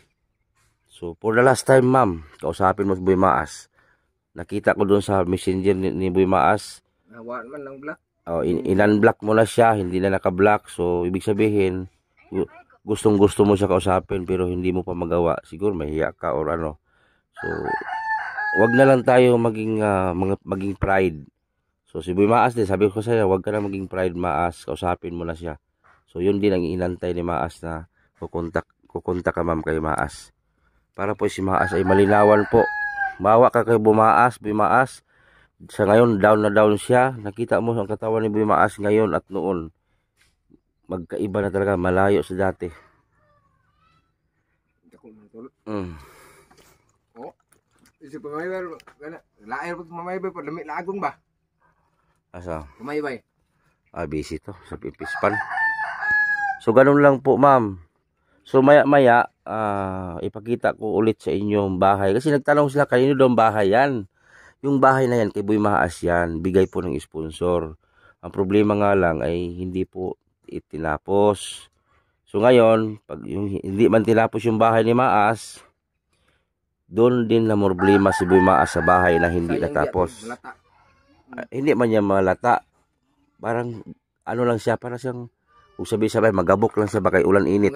So for the last time, ma'am, kausapin mo si Boy Maas. Nakita ko doon sa messenger ni Boy Maas. Nawa man ng black. In-unblock mo na siya, hindi na naka-block. So ibig sabihin, gustong-gusto mo siya kausapin pero hindi mo pa magawa. Siguro mahiya ka or ano. So wag na lang tayo maging pride. So si Boy Maas din, sabi ko sa'yo, wag ka na maging pride, Maas. Kausapin mo na siya. So yun din ang inantay ni Maas na kukontak ka, ma'am, kay Maas. Para po si Maas ay malinawan po. Bawa ka kay Boy Maas. Sa ngayon, down na down siya. Nakita mo ang katawan ni Boy Maas ngayon at noon. Magkaiba na talaga, malayo sa dati. Isip ko mamaybar, laer po mamaybar po, lamig lagong ba? Asa? Mamaybar. Busy to, sa pipispan. So, ganun lang po, ma'am. So, maya-maya, ipakita ko ulit sa inyong bahay. Kasi nagtanong sila, kanino daw bahay yan? Yung bahay na yan, kay Boy Maas yan. Bigay po ng sponsor. Ang problema nga lang ay hindi po itinapos. So, ngayon, pag hindi man tinapos yung bahay ni Maas, doon din na problema si Boy Maas sa bahay na hindi natapos. Hindi man niya malata. Parang, ano lang siya, parang siyang, kung sabi-sabay, magabok lang siya bakay ulan init.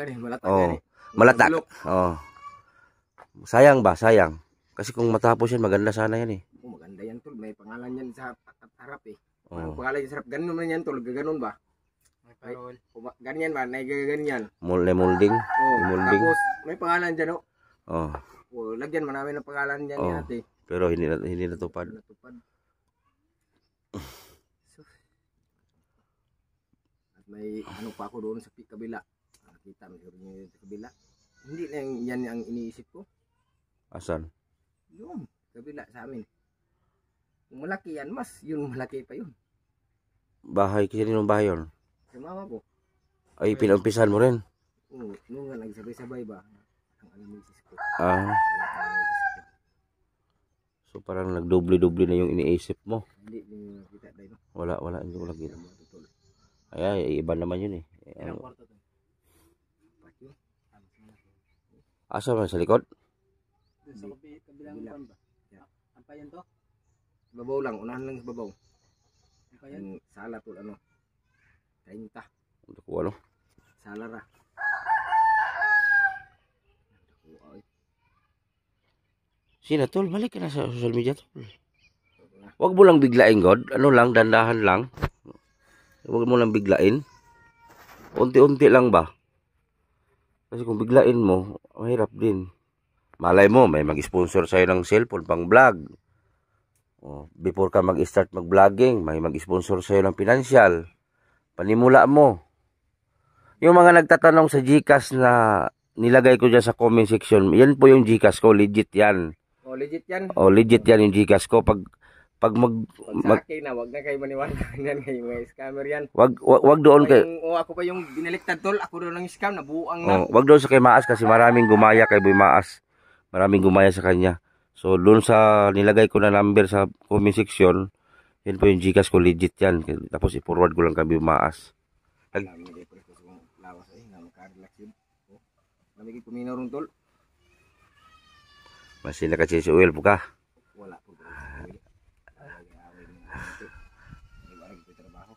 Malata. Sayang ba? Sayang. Kasi kung matapos yan, maganda sana yan eh. Maganda yan tol, may pangalan yan sa harap eh. Pangalan yan sa harap, ganun man yan tol, gaganon ba? Ganyan ba, naigaganyan. Molding. Tapos, may pangalan dyan o. Lagyan mo namin ang pangalan dyan ni ate. Pero hindi natupad. At may ano pa ako doon sa kabila. Nakita mo sa kabila. Hindi lang yan ang iniisip ko. Asan? Yun, kabila sa amin. Kung malaki yan, mas yun malaki pa yun. Bahay, kasi nung bahay yun? Sa mama ko. Ay, pinumpisan mo rin? Oo, nung nga nagsabay-sabay ba? Ang anamisis ko. So parang nagdoble-doble na yung iniisip mo. Hindi niyo kita tayo. Wala, hindi ko lang kita. Ay, iba naman yun eh. Asa man sa likod? Sa kabilang kuan ba? Ang payan to? Babaw lang, unahan lang sa babaw. Ang payan? Yung sala to, 30. Ano? Sala ra. Sina tol, balik ka na sa social media tol. Wag mo lang biglain, God. Ano lang, dandahan lang. Wag mo lang biglain. Unti-unti lang ba? Kasi kung biglain mo, mahirap din. Malay mo, may mag-sponsor sa'yo ng cellphone pang vlog. Before ka mag-start mag-vlogging, may mag-sponsor sa'yo ng financial. Panimula mo. Yung mga nagtatanong sa GCash na nilagay ko dyan sa comment section, yan po yung GCash ko, legit yan. Legit yan? Legit yan yung GCash ko. Pag sa akin na, wag na kayo maniwala yan kayo mga scammer yan. Wag doon kay ako pa yung binaliktad tol, ako doon ang scam, nabuang na. Wag doon sa kay Maas kasi maraming gumaya kay Boy Maas. Maraming gumaya sa kanya. So doon sa nilagay ko na number sa comment section, yan po yung GCash ko, legit yan. Tapos i-forward ko lang kay Boy Maas. Namigig kuminaw ron tol. Masih nakachisi oil po ka. Wala po. Away ko trabaho.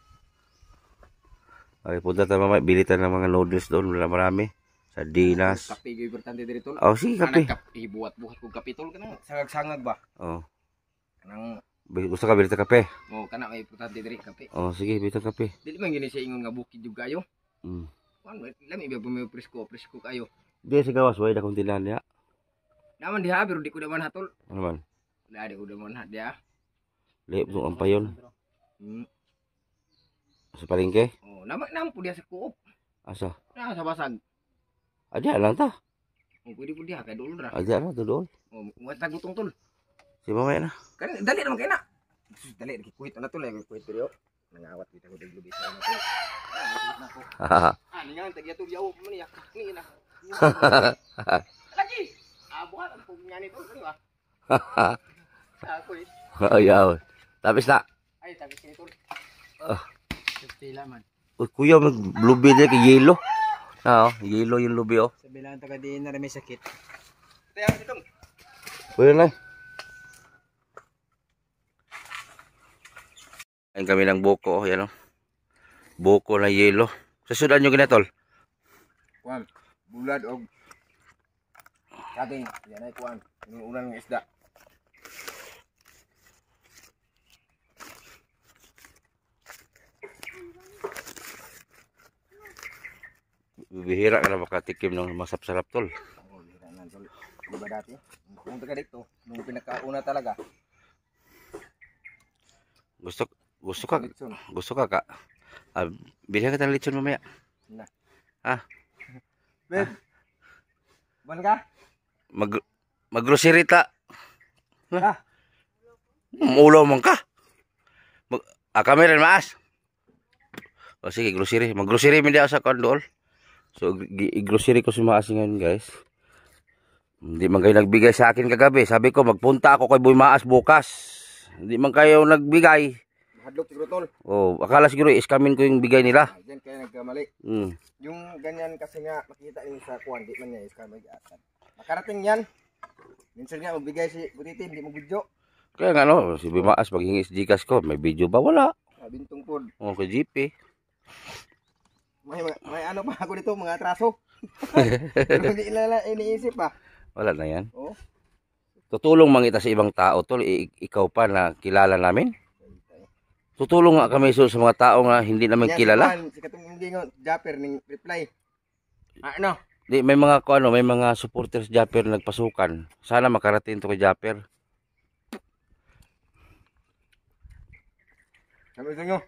Okay, punta tayo mamaya. Bilitan ng mga noodles doon. Wala marami. Sardinas. Kape gyud importante diri tol. Oh, sige, kape. Ibuhat-buhat kog kape tol kanang sangag-sangag ba. Oh. Kanang Gusto ka bilita kape? kana may importante diri kape. Oh, sige, bilita kape. Dili man gini siya ingon nga bukid jud kayo. Mm. Kuan lami ba may presko kayo. Di sa gawas, way na kong tindahan niya. Naman diha pero di ko naman hatol. Ano man? Wala di ko naman hat dia. Lihip itong ampayon. Hmm. Sa palengke? Oh, naman po dia sa Coop. Asa? Na sa basag. Adya lang ta. Oh, pwede po diha kay dulur ra. Adya lang, doon. Oh, wala gutong tol. Si mamaya na. Kan dali naman kay na. Dali kuit na tol, kuit diri oh. Nangawat kita ko daglo bisa na tol. Ningan tagya to yaw man ya. Ni na. Lagi. Buhat ang pugnya nito, kani ba? Ako eh. Ayaw. Tapos na. Ay, tapos nito. Pila man. Kuya, may lubi din kay yelo. Ah, yelo yung lubi oh. Sa bilang taga diin na rin may sakit. Tayo dito. Pwede na. Ayun kami ng buko, yan oh. Buko na yelo. Sasudan nyo ginatol. Kuan, bulad og saging, yan ay kuan. Yung ulan ng isda. Bihira ka na makatikim ng masarap tol. Oh, bihira na tol. Di ba dati? Pumunta ka dito, nung pinakauna talaga. Gusto ka Litson. ka. Bilhan ka ng lechon mamaya. Na. Ha? Ben. Ban ka? Mag-grocery ta. Ha? Ulaw man ka. Kami rin maas. O sige, grocery. Mag-grocery min di ako sa kondol. So, i-grocery ko si Maas ngayon, guys. Hindi man kayo nagbigay sa akin kagabi. Sabi ko, magpunta ako kay Boy Maas bukas. Hindi man kayo nagbigay. Hadlok siguro tol. Oh, akala siguro iskamin ko yung bigay nila. Diyan kaya nagkamali. Mm. Yung ganyan kasi nga makita niyo sa kuan, di man niya iskam mag-asan. Makarating yan. Minsan nga magbigay si Butitin, di mo video. Kaya nga no, si Boy Maas paghingi sa Gcash ko, may video ba? Wala. Bintong pod. Oh, kay GP. May ano pa ako dito, mga atraso. Pero hindi iniisip pa. Wala na yan. Oh. Tutulong mangita sa ibang tao, tol. Ikaw pa na kilala namin. Tutulong nga kami sa mga tao nga hindi namin kilala. Si katong hindi nga Japper ning reply. Ano? Di, may mga may mga supporters Japper nagpasukan. Sana makarating to kay Japper. Sabi sa inyo.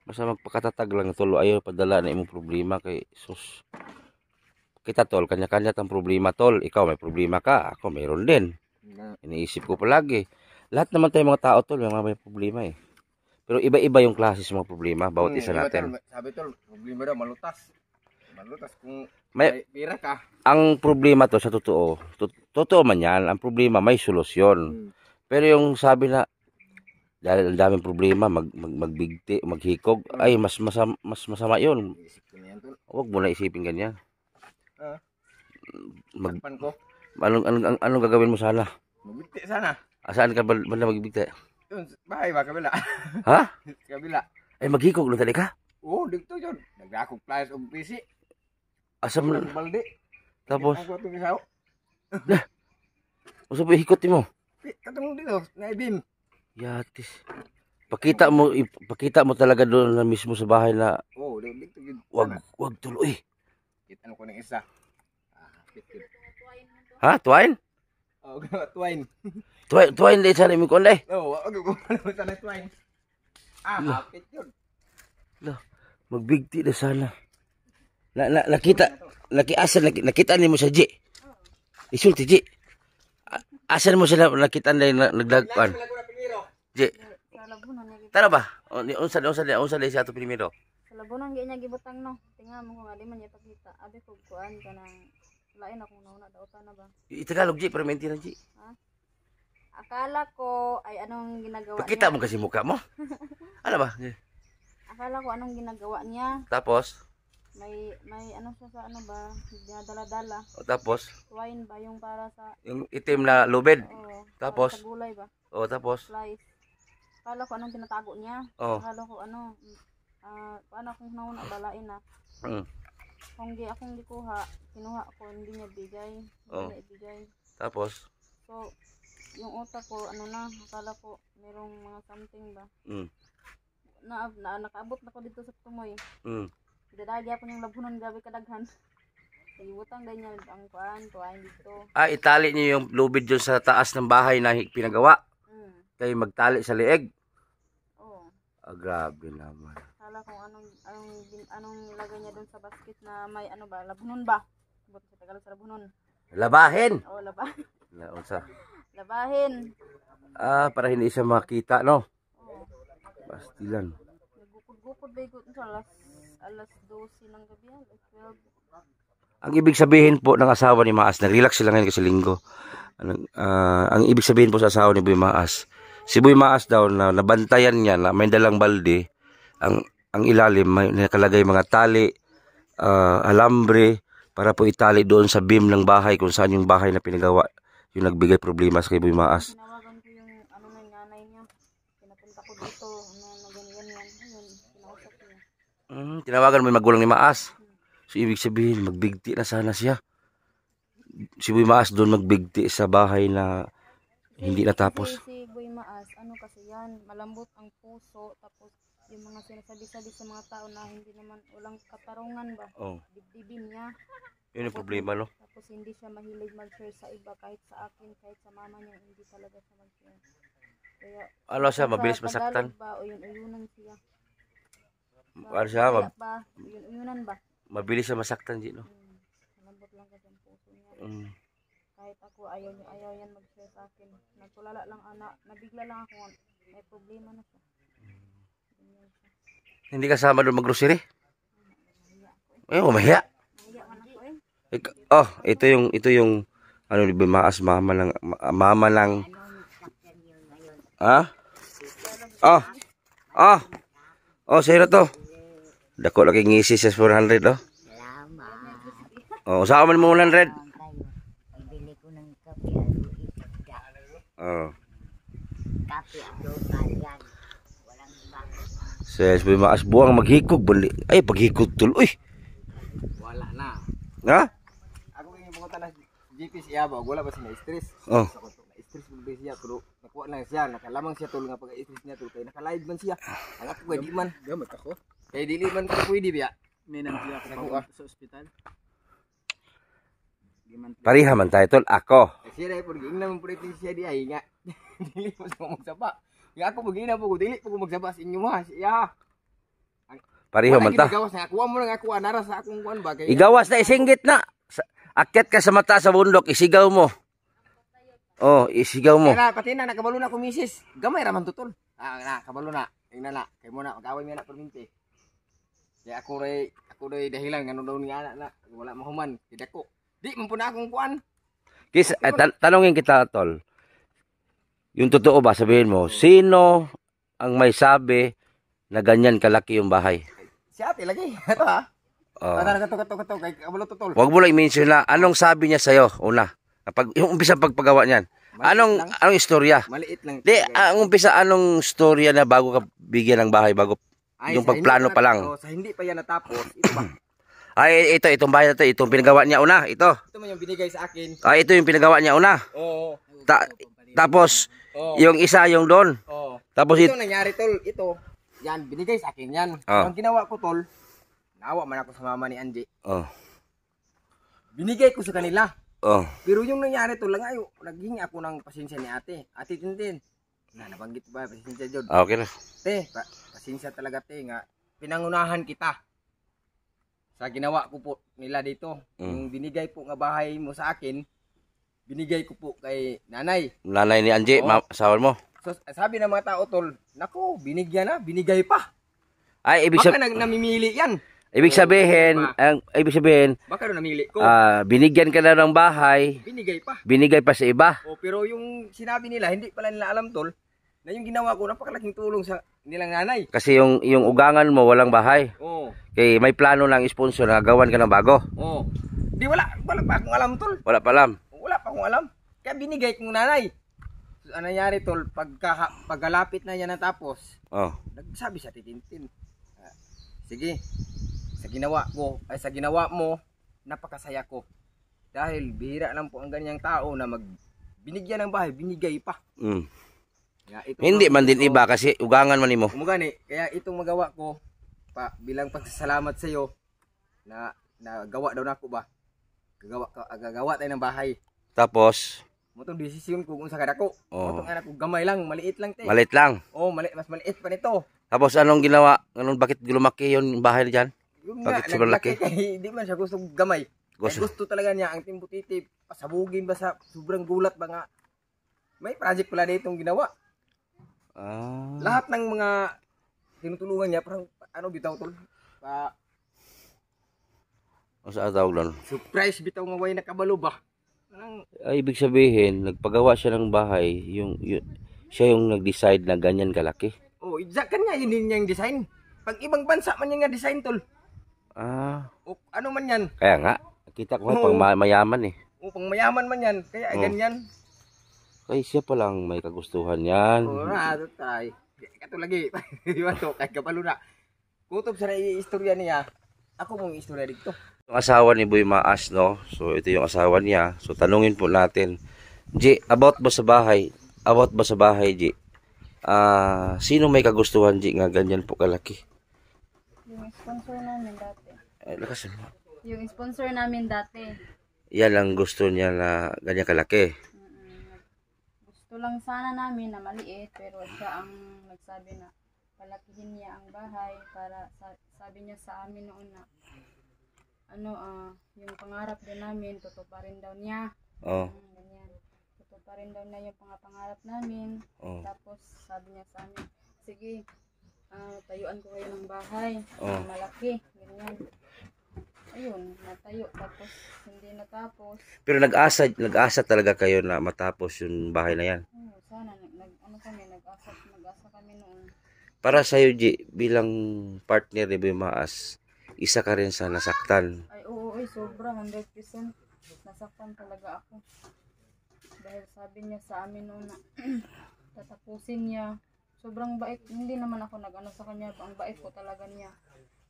Basta magpakatatag lang tol, ayaw padala na imong problema kay sus. Kita tol, kanya-kanya tang problema tol. Ikaw may problema ka, ako mayroon din. Iniisip ko palagi. Lahat naman tayo mga tao tol, may problema eh. Pero iba-iba yung klase sa mga problema bawat isa natin. Sabi tol, problema daw malutas. Malutas kung May pira ka. ang problema to sa totoo, totoo man yan, ang problema may solusyon. Pero yung sabi na dahil ang daming problema, magbigti, maghikog, ay mas masama yun. Isip ko niyan tol. Huwag mo na isipin ganyan. Magpan ko. Anong gagawin mo sana? Magbigti sana. Saan ka ba magbigti? Yun, bahay ba kabila? Ha? Kabila. Ay maghikog lang tali ka? Oo, dito yun. Nagdakog playas og PC. Asa mo Ang balde. tapos Ako itong isaw. usa pa hikot mo? Katong dito, naibim. Yatis. Pakita mo talaga doon na mismo sa bahay na Oo, dito yun. wag tuloy. Kita ko ng isa. Pitkid. Ha? Twine? Oo, twine. Twine din sana mi kon dai. Oo, wag ko pa sa twine. Hapit yun. Magbigti na sana. Nakita nimo sa G. Isulti G. Asan mo sila nakita na nagdagpan? G. Tara ba? Unsa siya to primero? Sa labunan gyud niya gibutang no. Tinga mo kung ali man niya pakita. Abi ko kuan kanang lain akong nauna daw na ba. Itagalog G, pero maintindihan G. Ha? Akala ko ay anong ginagawa Pakita niya. mo kasi mukha mo. Ano ba? Akala ko anong ginagawa niya. Tapos, may ano siya sa ano ba, dinadala-dala. O, tapos, Wine ba yung para sa, yung itim na lubid. oh, Tapos? para sa gulay ba? O, tapos, Slice. Akala ko anong tinatago niya. o, Akala ko ano, paano kung nauna balain na. mm, Kung di akong gikuha, kinuha ko, hindi niya bigay. Hindi Oh. niya ibigay. tapos, So, yung utak ko, ano na, akala ko merong mga something ba. mm, Nakaabot na ko dito sa tumoy. mm. Dadagi ako yung labunon, grabe kadaghan. Ibutang din niya ang kuhaan dito. Ah, itali niyo yung lubid dyan sa taas ng bahay na pinagawa. Mm. Kayo magtali sa lieg. Oo. Ah, grabe naman. Akala kung anong nilagay niya doon sa basket na may ano ba, labunon ba? Ibut sa Tagalog sa labunon. Labahin! Oo, Naunsa. labahin. Ah, para hindi siya makita, no? Oo. Pastilan. Nagukod-gukod ba ikot sa alas 12 ng gabi, alas 12. Ang ibig sabihin po ng asawa ni Maas, nag-relax sila ngayon kasi linggo. Ang ibig sabihin po sa asawa ni Boy Maas, si Boy Maas daw na nabantayan niya na may dalang balde, ang ilalim may nakalagay mga tali, alambre, para po itali doon sa beam ng bahay kung saan yung bahay na pinagawa yung nagbigay problema sa kay Boy Maas. Tinawagan ko yung ano na nanay niya. Pinapunta ko dito, na ganyan-ganyan. Ayun, kinausap niya. Tinawagan mo yung magulang ni Maas. So ibig sabihin magbigti na sana siya. Si Boy Maas doon magbigti sa bahay na hindi natapos. Si Boy Maas, ano kasi yan, malambot ang puso, tapos yung mga sinasabi-sabi sa mga tao na hindi naman, walang katarungan ba, Oh, dibdibin niya. yun yung problema, no? Tapos hindi siya mahilig mag-share sa iba, kahit sa akin, kahit sa mama niya, hindi talaga siya mag-share. Kaya, Ano siya, sa mabilis Tagalog masaktan? ba, o uyun-uyunan siya. Ano siya, Kaya ba, uyun-uyunan ba? mabilis siya masaktan, no? Malambot lang kasi ang puso niya. Mm. Kahit ako, ayaw yan mag-share sa akin. Nagtulala lang, nabigla lang ako, may problema na siya. Ganyan siya. Hindi kasama doon mag-grocery? Nahiya ako eh. Ay, mahiya. Nahiya man ako eh. Oh, ito yung ano ni Boy Maas, mama ng ha? Oh. Oh. Oh, sino to? Dako lagi ngisi sa 400, oh. Oh, saan man mo 100? Bili ko ng kape, isda. Oh. Kape, yan. Walang bako. Says Boy Maas buang maghikog bali. Ay, paghikog tul. Uy. Wala na. Ha? Ako kaya pumunta na GPS iya ba, wala ba siya na-stress? Oh. Na-stress mo ba siya, pero nakuha lang siya, nakalamang siya tol nga pag-stress niya tol, kaya naka-live man siya. Ang ako kaya di man, Gamot ako. kaya dili man ko pwede biya. May nandiyan ako Nakuha. sa ospital. Giman. Pariha man tayo tol. Ako. Siya dahil po, giingnan mo po rin siya di ay nga. Dili mo sa magsaba. Nga ako mag-ina po ko, dili po ko magsaba sa inyo ha, siya. Pariha man ta. Gawas na, kuha mo na nga, kuha nara sa akong kuhan ba. Kaya, Igawas na isinggit na. Akyat ka sa mata sa bundok, isigaw mo. Oh, isigaw mo. kaya na, pati na, nakabalo na ko misis. Gamay raman tutol. Na, kabalo na. Tingnan na, kaya muna, mag-away mo na perminti. Kaya ako ray dahilan, gano'n daw ni anak na, wala mahuman, tidak ko. Di, mampuna akong kuhan. Kis, tanongin kita tol. Yung totoo ba, sabihin mo, sino ang may sabi na ganyan kalaki yung bahay? Si ate lagi, ito ha. Oh. Pata na kato, kay kabalo tutol. Wag mo lang i-mention na anong sabi niya sa'yo, una. Yung umpisa pagpagawa niyan. Anong istorya? Maliit lang. Di, ang umpisa, anong storya na bago ka bigyan ng bahay, bago yung sa pagplano hindi pa lang? Sa hindi pa yan natapos, ito ba? Ay, itong bahay na to, itong pinagawa niya una, ito. Ito man yung binigay sa akin. Ay, ito yung pinagawa niya una. Oo. Tapos, Oo. yung isa yung doon. Oo. Tapos, Ito nangyari tol, ito. Yan, binigay sa akin yan. Oh. Ang ginawa ko tol, naawa man ako sa mama ni Angie. oh, Binigay ko sa kanila. oh, Pero yung nangyari tol, lang ayo, naghingi ako ng pasensya ni ate. Ate Tintin. Nabanggit ba, pasensya Jod. okay na. Te, pasensya talaga te nga. Pinangunahan kita. Sa ginawa ko po nila dito. Yung binigay po nga bahay mo sa akin, binigay ko po kay nanay. Nanay ni Angie, Oh. asawa mo. So sabi ng mga tao tol, nako, binigyan na, binigay pa. Ay, Baka namimili yan. ibig sabihin, Baka namimili ko. binigyan ka na ng bahay, Binigay pa. binigay pa sa iba. O pero yung sinabi nila, hindi pala nila alam tol, Na yung ginawa ko, napakalaking tulong sa nilang nanay. Kasi yung ugangan mo walang bahay. Oo. Kay may plano ng sponsor na gawan ka ng bago. Oo. Di wala pa akong alam tol. Wala pa alam. Wala pa akong alam. Kaya binigay kong nanay. So, ano nangyari tol, pagkalapit na niya natapos, Oh. nagsabi sa titintin. Sige, sa ginawa mo, napakasaya ko. Dahil bihira lang po ang ganyang tao na binigyan ng bahay, binigay pa. Mm. Kaya itong Hindi man din iba kasi ugangan man nimo. Umugani, kaya itong magawa ko, bilang pagsasalamat sa iyo, na gawa daw na ako ba? Gagawa tayo ng bahay. Tapos, Motong desisyon ko kung sa kadako. Oh. Motong anak ko gamay lang, maliit lang te. malit lang. Mas maliit pa nito. Tapos anong ginawa? Bakit lumaki yung bahay diyan? Yung Bakit nga, sobrang laki? kay hindi man siya gusto gamay. Gusto. Gusto talaga niya ang timbutiti, pasabugin ba sa sobrang gulat ba nga. May project pala ditong ginawa. Ah. Lahat ng mga tinutulungan niya parang ano bitaw tol? O sa tawag doon? Surprise bitaw nga way nakabalo ba? Parang Ay, ibig sabihin, nagpagawa siya ng bahay, siya yung nag-decide na ganyan kalaki. exact kanya yun din niyang design. Pag ibang bansa man niya nga design tol. Ah, O ano man yan. kaya nga. Kita ko nga Oo. pang mayaman eh. O pang mayaman man yan. Kaya Oo. ganyan. Kaya siya palang may kagustuhan yan. Ora, tay. Kato lagi. Iwan to, kahit kapalo na. Kutob sa istorya niya, ako mong istorya dito. Yung asawa ni Boy Maas, no? So, ito yung asawa niya. So, tanungin po natin. G, about ba sa bahay? G? Sino may kagustuhan, G, nga ganyan po kalaki? Yung sponsor namin dati. Ay, lakasan mo. Yung sponsor namin dati. Yan ang gusto niya na ganyan kalaki. Gusto lang sana namin na maliit, pero siya ang nagsabi na palakihin niya ang bahay para sabi niya sa amin noon na yung pangarap din namin, tutuparin daw niya. Oh. Ganyan. Tutuparin daw niya yung pangarap namin. Oh. Tapos sabi niya sa amin, sige, tayuan ko kayo ng bahay. Oh. Malaki. Ganyan. Ayun, natayo. Tapos hindi natapos. Pero nag-asa talaga kayo na matapos yung bahay na yan. Sana, nag-asa kami noon. Para sa'yo, G, bilang partner ni Boy Maas, isa ka rin sa nasaktan. Ay, oo, sobra, 100%. Nasaktan talaga ako. Dahil sabi niya sa amin noon na tatapusin niya. Sobrang bait. Hindi naman ako nag-ano sa kanya. Ang bait ko talaga niya.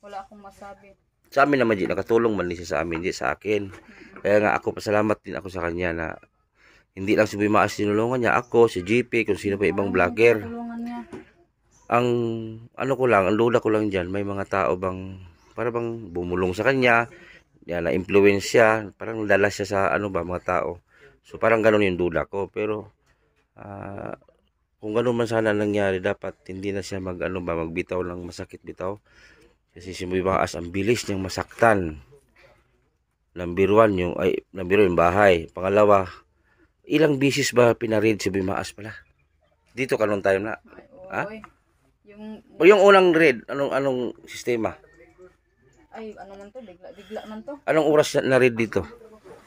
Wala akong masabi. Sa amin naman, G, nakatulong man din siya sa amin, G, sa akin. Kaya nga ako, pasalamat din ako sa kanya na hindi lang si Boy Maas tinulungan niya. Ako, si GP, kung sino pa ibang vlogger. Tulungan niya. Ang ang duda ko lang dyan, may mga tao para bang bumulong sa kanya, yan, na-influence siya, parang dala siya sa mga tao. So parang ganun yung duda ko. Pero kung ganun man sana nangyari, dapat hindi na siya magbitaw lang, masakit bitaw. Kasi si Boy Maas, ang bilis niyang masaktan. Number 1 yung bahay. Pangalawa, ilang bisis ba pinaread si Boy Maas pala? Dito ka nung time na. Ay, oo, Ha? oy. O yung unang read, anong sistema? Ay, ano man to? Bigla man to. Anong oras na read dito?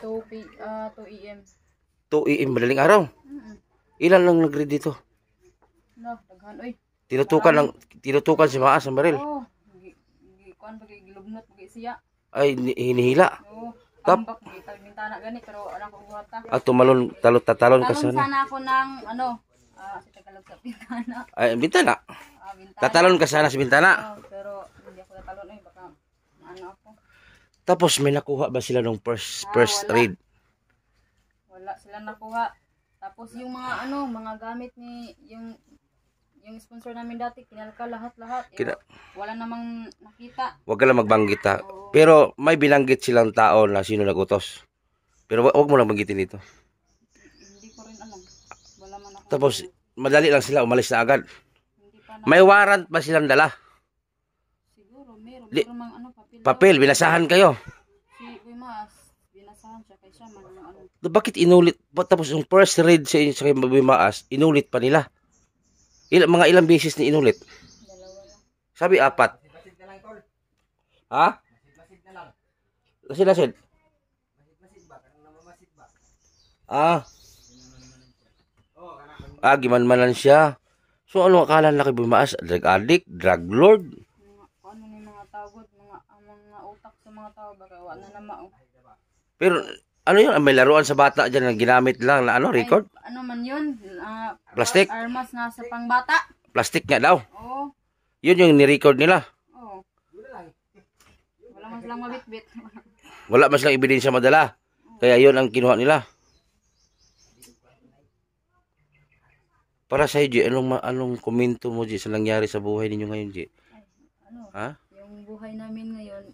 2 AM. 2 AM, madaling araw. Ilan lang nag-read dito? No, daghan, oy. Tinutukan si Maas ang baril. Oo. Kuan pag gilubnot pag siya. Ay, hinihila. Oo. Tap. Ambak gitag bintana gani pero wala ko buhata. At tatalon ka Talon sana. sana ako ng sa Tagalog sa bintana. Ay, bintana. Bintana. Tatalon ka sana sa bintana. Pero hindi ako tatalon baka ako. Tapos may nakuha ba sila nung first Wala. read? Wala sila nakuha. Tapos yung mga gamit ni yung sponsor namin dati, kinalka lahat-lahat. Wala namang nakita. Huwag ka lang magbanggit ha. Oo. Pero may binanggit silang tao na sino nagutos. Pero wag mo lang banggitin dito. Hindi ko rin alam. Wala man ako. Tapos madali lang sila, umalis na agad. Hindi pa na. May warrant ba silang dala? Siguro, meron. Li- Pero mang papel. Papel, binasahan kayo. Si Boy Maas, binasahan siya kay siya man yung Bakit inulit? Tapos yung first read sa Boy Maas, inulit pa nila. Mga ilang beses ni inulit? dalawa lang. Sabi 4. Masid na lang tol. Ha? Masid na lang. Lasid. Masid ba? Kanang namamasid ba? Ah, Oh, kanang gimanmanan siya. So ano akala na kay Boy Maas? Drug addict? Drug lord? Mga, kung ano ni mga tawag, mga utak sa mga tao, baka wala na mao. Pero ano yun? May laruan sa bata dyan na ginamit lang na ano, record? Ay, ano man yun? Plastic? Armas na sa pangbata. Plastic nga daw. Oo. Yun yung ni-record nila. Oo. Wala man silang mabitbit. Wala mas lang ebidensya madala. Kaya yun ang kinuha nila. Para sa G, anong komento mo G sa nangyari sa buhay ninyo ngayon G? Ano? Ha? Yung buhay namin ngayon,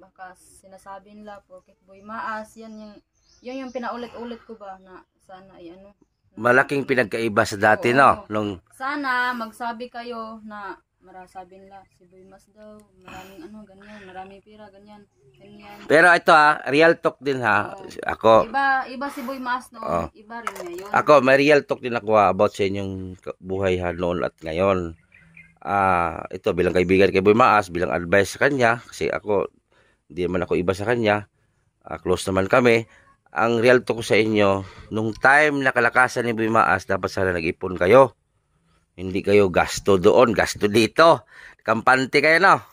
baka sinasabi nila porket Boy Maas, yan yung pinaulit-ulit ko ba na sana ay ano. Malaking pinagkaiba sa dati Oo. no? Nung Sana magsabi kayo na marasabi nila si Boy Maas daw, maraming ano, ganyan, maraming pira, ganyan. pero ito real talk din ha. Oo. Ako, Iba si Boy Maas noon, Oo. iba rin ngayon. Ako, may real talk din ako about sa inyong buhay ha, noon at ngayon. Ito, bilang kaibigan kay Boy Maas, bilang advice sa kanya, kasi ako, hindi naman ako iba sa kanya, close naman kami. Ang real talk ko sa inyo, nung time na kalakasan ni Boy Maas, dapat sana nag-ipon kayo. Hindi kayo gasto doon, gasto dito. Kampante kayo, no?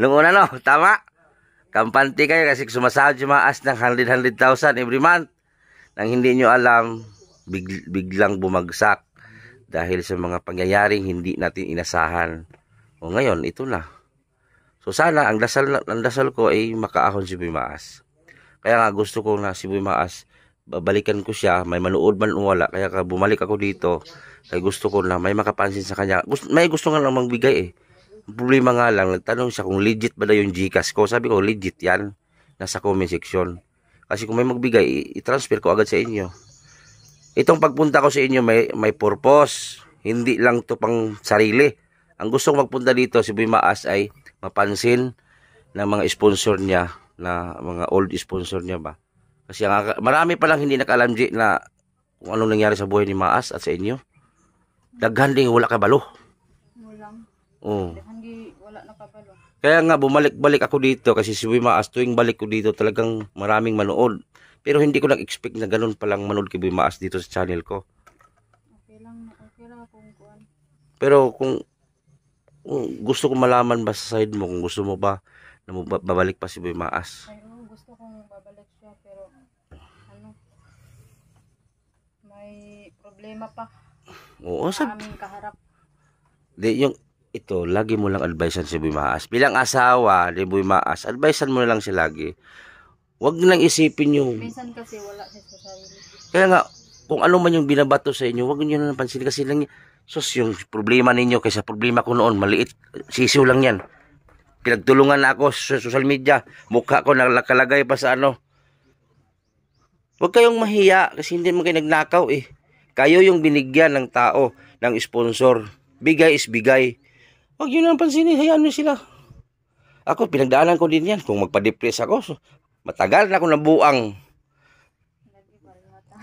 Nung una, no? Tama? Kampante kayo kasi sumasahod si Maas ng 100,000 every month. Nang hindi nyo alam, biglang bumagsak dahil sa mga pangyayaring hindi natin inasahan. O ngayon, ito na. So sana, ang dasal ko ay makaahon si Boy Maas. Kaya nga gusto ko na si Boy Maas, babalikan ko siya, may manood man o wala. Kaya bumalik ako dito, kaya gusto ko na may makapansin sa kanya. May gusto nga lang magbigay eh. Ang problema nga lang, nagtanong siya kung legit ba daw yung GCash ko. Sabi ko, legit yan. Nasa comment section. Kasi kung may magbigay, i-transfer ko agad sa inyo. Itong pagpunta ko sa inyo may purpose. Hindi lang to pang sarili. Ang gusto kong magpunta dito si Boy Maas ay mapansin ng mga sponsor niya, na mga old sponsor niya ba. Kasi marami pa lang hindi nakaalam na kung anong nangyari sa buhay ni Maas at sa inyo. Daghan ding wala kabalo. Walang. Oo. Hindi, wala nakabalo. Kaya nga bumalik-balik ako dito kasi si Boy Maas tuwing balik ko dito talagang maraming manood. Pero hindi ko nag-expect na ganun palang manood kay Boy Maas dito sa channel ko. Okay lang kung kuan. Pero kung gusto ko malaman ba sa side mo, kung gusto mo ba na babalik pa si Boy Maas. Ay, gusto kong babalik siya pero ano, may problema pa Oo, sa aming kaharap. Di, ito, lagi mo lang advisean si Boy Maas. Bilang asawa ni Boy Maas, advisean mo na lang siya lagi. Huwag lang isipin yung... Minsan kasi wala siya sa sarili. Kaya nga, kung ano man yung binabato sa inyo, huwag nyo na napansin kasi lang sus, yung problema ninyo kaysa problema ko noon, maliit, sisiw lang yan. Pinagtulungan na ako sa social media, mukha ko nakalagay pa sa ano. Huwag kayong mahiya kasi hindi mo kayo nagnakaw eh. Kayo yung binigyan ng tao, ng sponsor. Bigay is bigay. Huwag nyo na pansinin, hayaan nyo sila. Ako, pinagdaanan ko din yan. Kung magpa-depress ako, so, matagal na ako nabuang.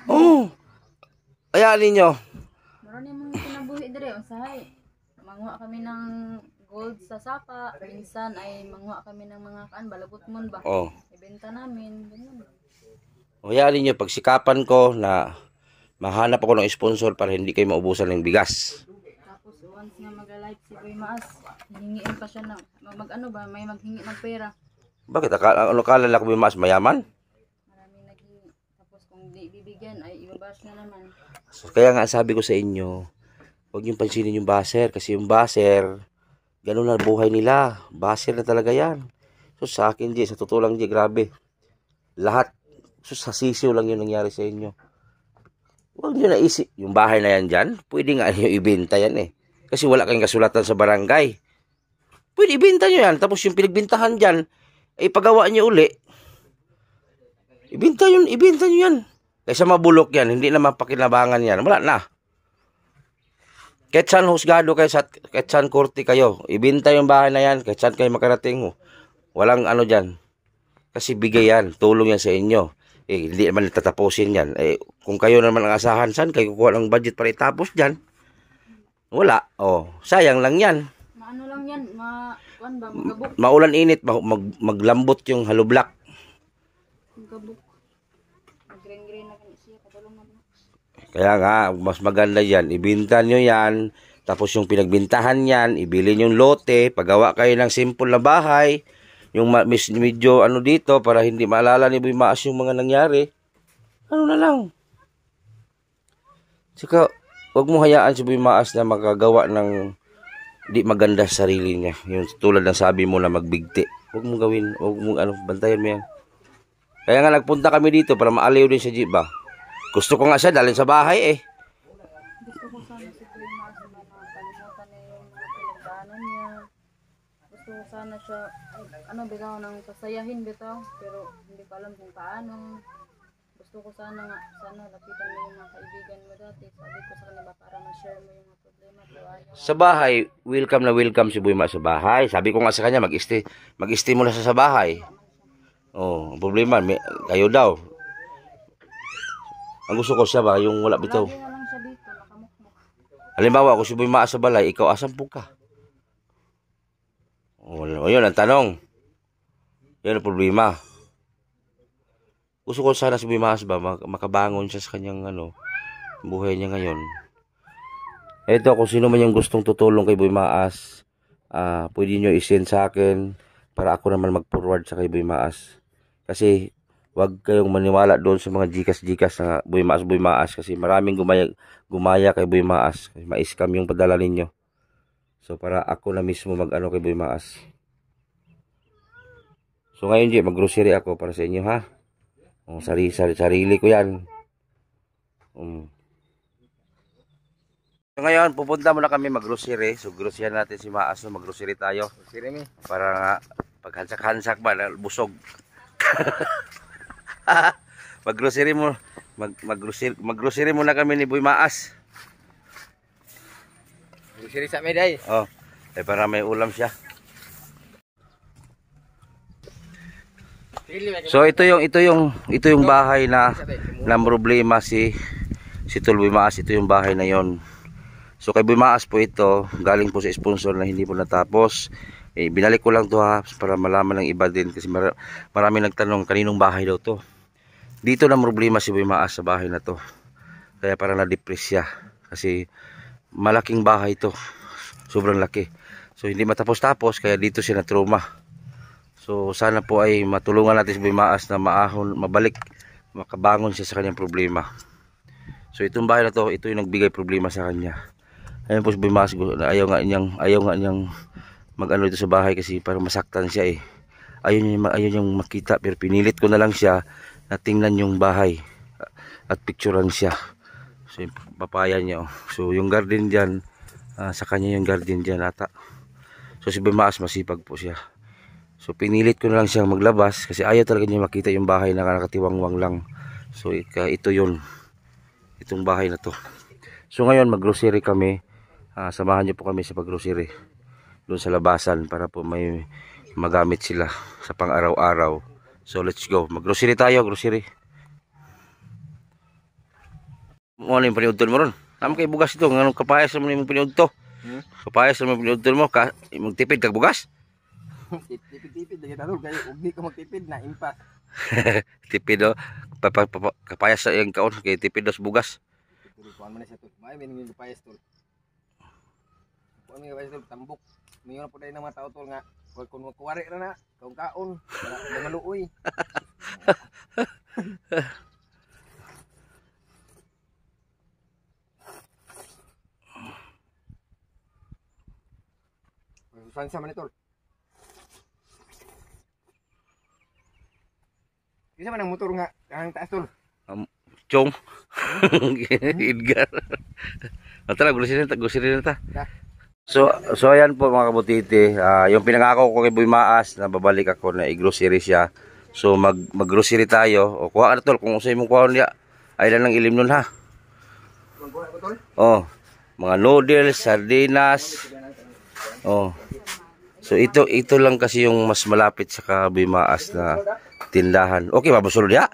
Oo. Hayaan ninyo. Meron yung mga kinabuhi dire, usahay. Manguha kami ng gold sa sapa, minsan ay manguha kami ng mga balagot mon ba. Oh. Ibenta namin, ganyan. Hayaan ninyo, pagsikapan ko na mahanap ako ng sponsor para hindi kayo maubusan ng bigas. Tapos once na mag-live si Boy Maas, hihingiin pa siya ng mag-ano ba, may maghingi ng pera. Bakit? Akala ko Boy Maas mayaman? Maraming naghingi. Tapos kung di bibigyan ay ibabash na naman. So, kaya nga sabi ko sa inyo, huwag niyong pansinin yung baser. Kasi yung baser, ganun na buhay nila. Baser na talaga yan. So sa akin, sa totoo lang, grabe. Lahat, sa sisiw lang yung nangyari sa inyo. Huwag niyo naisip, yung bahay na yan dyan, pwede nga nyo ibenta yan eh. Kasi wala kayong kasulatan sa barangay. Pwede ibenta nyo yan. Tapos yung pinagbintahan dyan, ay pagawa nyo uli. Ibenta nyo yan. Kaysa mabulok yan, hindi na mapakinabangan yan. Wala na. Kahit saan husgado kayo, kahit saan korte kayo, ibenta yung bahay na yan, kahit saan kayo makarating. Walang ano dyan. Kasi bigay yan, tulong yan sa inyo. Hindi naman tatapusin yan. Kung kayo naman ang asahan, saan kayo kukuha ng budget para itapos dyan? Wala. Sayang lang yan. Maano lang yan, magabok. Maulan init, maglambot yung haloblak. Magabok. Mag-green na siya, kadulong na. Kaya nga, mas maganda yan. Ibinta nyo yan Tapos yung pinagbintahan niyan, ibilin yung lote, pagawa kayo ng simple na bahay, yung medyo ano dito para hindi maalala ni Boy Maas yung mga nangyari. Ano na lang. Saka, wag mo hayaan si Boy Maas na magagawa ng di maganda sa sarili niya. Yung tulad ng sabi mo na magbigti. Wag mo gawin, wag mo bantayan mo yan. Kaya nga nagpunta kami dito para maaliw din si Jeep ba. Gusto ko nga siya dalhin sa bahay eh. Gusto ko sana si Boy Maas na kalimutan niya yung mga pinagdaanan niya. Gusto ko sana siya, bitaw ng pasayahin bitaw. Pero hindi ko alam kung paano. Gusto ko sana lapitan mo yung mga kaibigan mo dati. Sabi ko sa kanila para ma-share mo yung mga problema. Sa bahay, welcome na welcome si Boy Maas sa bahay. Sabi ko nga sa kanya, mag-stay muna sa bahay. Oh, ang problema, kayo daw. Ang gusto ko siya ba, yung wala bitaw. Lagi na lang siya dito, nakamukmuk. Halimbawa, kung si Boy Maas sa balay, ikaw asan po ka? Oh, yun ang tanong. Yun ang problema. Gusto ko sana si Boy Maas ba, makabangon siya sa kanyang buhay niya ngayon. Eto, kung sino man yung gustong tutulong kay Boy Maas, pwede nyo i-send sa akin para ako naman mag-forward sa kay Boy Maas. Kasi wag kayong maniwala doon sa mga jikas na Boy Maas kasi maraming gumaya kay Boy Maas. Ma-scam yung padala ninyo. So para ako na mismo kay Boy Maas. So ngayon mag-grocery ako para sa inyo ha. Sarili ko yan. So ngayon pupunta muna kami mag-grocery. So grocery natin si Maas. So mag-grocery tayo. Para nga paghansak-hansak ba busog. Mag-grocery muna kami ni Boy Maas. Grocery sa meday. Oh, para may ulam siya. So ito yung bahay na problema si Tol Boy Maas. Ito yung bahay na yon. So kay Boy Maas po ito, galing po sa sponsor na hindi po natapos. Binalik ko lang to ha para malaman ng iba din kasi marami nagtanong kaninong bahay daw to. Dito na problema si Boy Maas sa bahay na to. Kaya parang na-depress siya kasi malaking bahay to. Sobrang laki. So hindi matapos-tapos kaya dito siya na trauma. So sana po ay matulungan natin si Boy Maas na makabangon siya sa kanyang problema. So itong bahay na to, ito yung nagbigay problema sa kanya. Ayun po si Boy Maas, ayaw nga niyang ito sa bahay kasi parang masaktan siya eh. Ayaw niyang makita pero pinilit ko na lang siya na tingnan yung bahay at picturean siya. So yung papaya niya. So yung garden dyan, sa kanya yung garden dyan ata. So si Boy Maas masipag po siya. So pinilit ko na lang siyang maglabas kasi ayaw talaga niya makita yung bahay na nakatiwangwang lang. So ito yun. Itong bahay na to. So ngayon mag-grocery kami. Samahan niyo po kami sa pag-grocery doon sa labasan para po may magamit sila sa pang-araw-araw. So let's go. Mag-grocery tayo, grocery. Ano yung paniudtol mo ron? Naman kay bugas ito. Anong kapayas naman yung paniudto? Kapayas naman yung paniudtol mo. Magtipid kag bugas? Tipid lagi tanong kay ugdi ka magtipid na impak. Tipid o. Kapayas sa yung kaon. Kaya tipid o sa bugas. Kuan man sa tol. May mening kapayas tol. Kuan nga kapayas tol tambok. Mingon po dahil ng mga tao tol nga kung kuwari na kaon na maluoy. Saan sa man tol? Kisa man ang motor nga ang taas tol? Chong. Edgar. Tara, gulisin na ta. So ayan po mga kabutiti, yung pinangako ko kay Boy Maas na babalik ako na i-grocery siya. So mag-grocery tayo. O kuha ka na tol, kung usay mong kuha niya, ay lang ng ilim nun ha. Oh, mga noodles, sardinas. Oh. So ito lang kasi yung mas malapit sa Boy Maas na tindahan. Okay, mabusulod ya?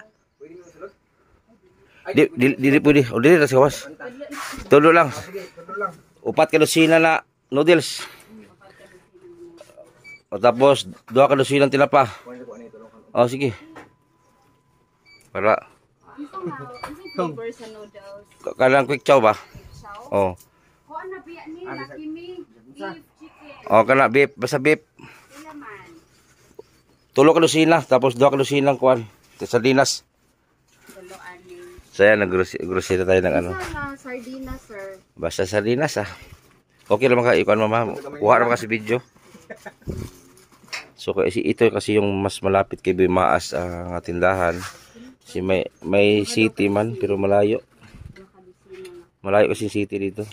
Di pwede. O dili na sa kawas. Todo lang. Upat ka dosina na noodles. O tapos 2 ka dosina ng tinapa. O sige. Para Flavor sa noodles. kalang quick chow ba? Oh. Kuha na bi Oh, kana beef, basta beef. Tulo ka dosina, tapos 2 ka dosinang kuan. Sardinas. So yan, nag-grocery tayo ng ano. Sardinas, sir. Basta sardinas ah. Okay lang maka ikuan mama. Kuha ra kasi video. So kasi ito kasi yung mas malapit kay Boy Maas ang tindahan. Si may city man pero malayo. Malayo kasi city dito.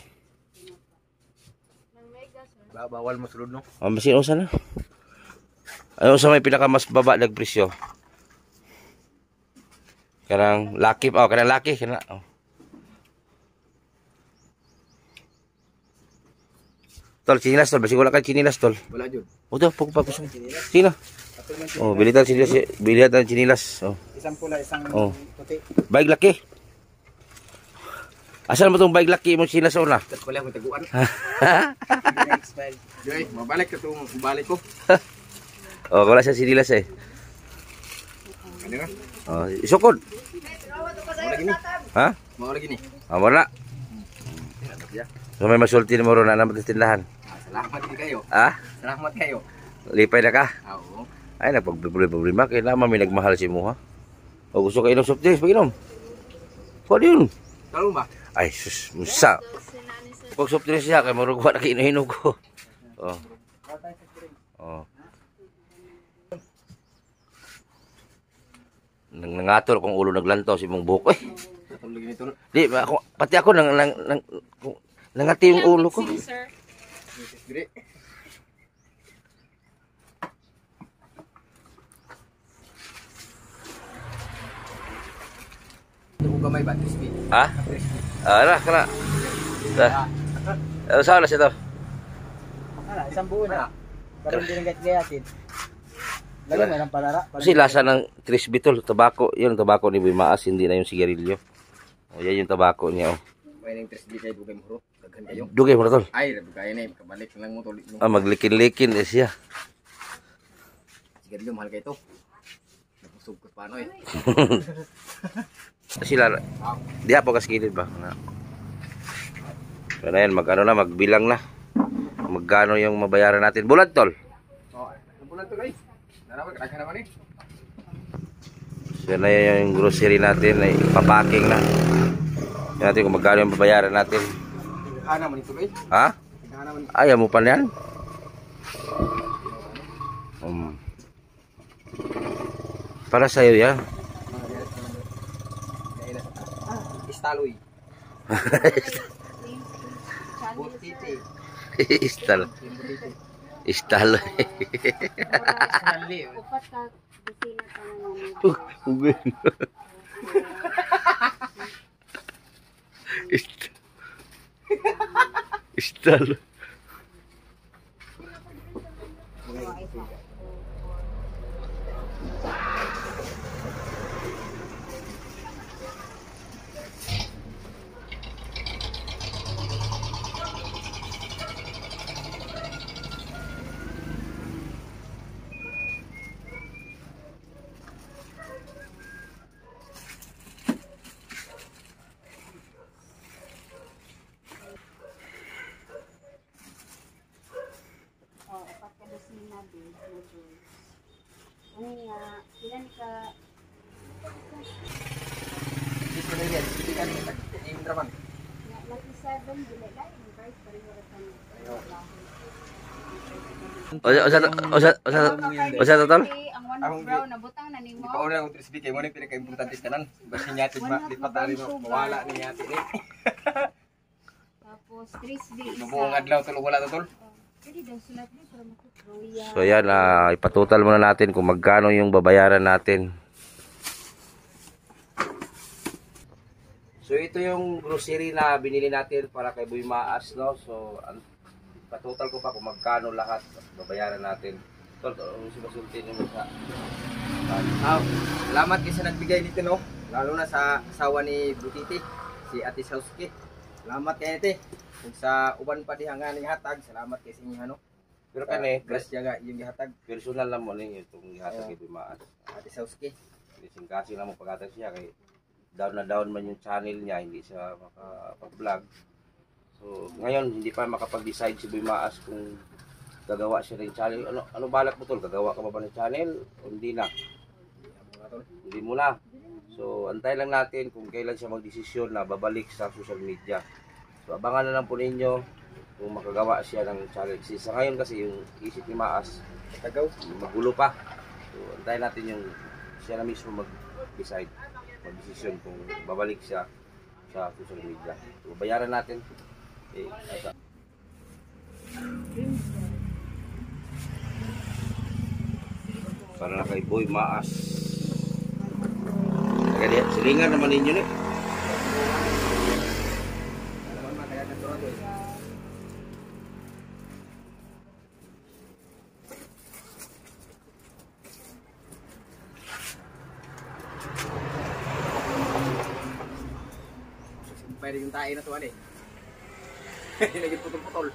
Bawal mo sulod no. Masin usa na. Ano sa may pinaka mas baba nag presyo? Kanang laki kanang laki kana. Oh. Tol, chinilas tol, basi wala ka chinilas tol. Wala jud. Uto, pag sino? Oh, bilitan chinilas. Oh. Isang pula, isang Oh. puti. Baig laki. Asan mo tong baig laki mo chinilas una? Tas pala akong taguan. Expired. Joy, mabalik ka tong balik ko. Oh, wala siya chinilas eh. Ano nga? Oh, isukod. Mao lagi ni. Ha? Mao lagi ni. Ah, wala. So may masulti mo ron na naman tindahan. Salamat kayo. Ah? Salamat kayo. Lipay na ka? Oo. Ay, nagpag-problema. Kailangan may nagmahal si mo ha. O gusto ka inom soft drinks, pag-inom. Pwede yun. Talo ba? Ay, sus, musa. Pag soft drinks siya, kaya maruguha na kainom ko. Oh. Oh. Nangatol kung ulo naglantaw si mong buhok. Eh, Talo lagi ni tol. di, pati ako nangati yung ulo ko. Dire. Ito kamay ba crispy? Ha? Ah, kana. Saan na siya to? Ano, isang buo na. Karoon din ang gayatin. Lagyan mo ng palara. Kasi lasa ng crispy tol, tabako. Yun, tabako ni Boy Maas, hindi na yung sigarilyo. O, yan yung tabako niya. Oh. May nang crispy kayo dugay mo. Daghan kayo. Dugay mo na tol. Ay, kaya na kabalik lang mo tol. Ah, maglikin-likin eh siya. Sigarilyo mahal kayo to. Nagusog ko paano eh. Kasi di po kaskilid ba? So na yan, magbilang na. Magkano yung mabayaran natin. Bulat tol. Oh, ano po lang to guys? Naraman, kadaghan naman eh. So na yan yung grocery natin. Ay, papaking na. Yan natin kung magkano yung babayaran natin. Hana man ito guys. Ha? Hana man. Ayaw mo pa na yan? Para sa'yo yan. Istaloy. Butiti. Istal. Istal. Istali. Upat ka, busina ka na namin. Istal. Oh, upat ka busina din. Ano nga, ilan ka? Dito na yan. Dito ka rin. Yung draman. Lucky 7, dili lang. Yung price, pareho rin kami. Osa tol? Ang one brown, nabutang na ni mo. Ipauna akong trisbi kayo. Muna yung pinaka-importante sa kanan. Basta nyatid lipat tali mo. Mawala ni nyatid eh. Tapos, crispy. Mabuong adlaw tulog wala to tol. Pwede daw sulat din para makukroya. So yan, ipatotal muna natin kung magkano yung babayaran natin. So ito yung grocery na binili natin para kay Boy Maas, no? So ipatotal ko pa kung magkano lahat babayaran natin. Tol, sinusultin mo sa... Salamat kayo sa nagbigay dito no. Lalo na sa asawa ni Butiti, si Ate Sauski. Salamat kayo ate. Kung sa uban pa di hanga ning hatag, salamat kay sa inyo ano. Pero kani, Grasya nga yung gihatag personal lang mo ning itong gihatag kay Boy Maas. Ate Sauski. Kasi lang mo pagkatag siya kay down na down man yung channel niya, hindi siya makapag-vlog. So, ngayon, hindi pa makapag-decide si Boy Maas kung gagawa siya ng channel. Ano balak mo tol? Gagawa ka ba ng channel? O hindi na? Hindi muna. So, antay lang natin kung kailan siya magdesisyon na babalik sa social media. So, abangan na lang po ninyo kung makagawa siya ng channel. Kasi sa ngayon kasi yung isip ni Maas, magulo pa. So, antay natin yung siya na mismo mag-decide, mag-desisyon kung babalik siya sa social media. So, bayaran natin. Asa. Para na kay Boy Maas. Kaya silingan naman ninyo ni. Pwede yung tayo na tuwan eh. Hindi naging putol-putol.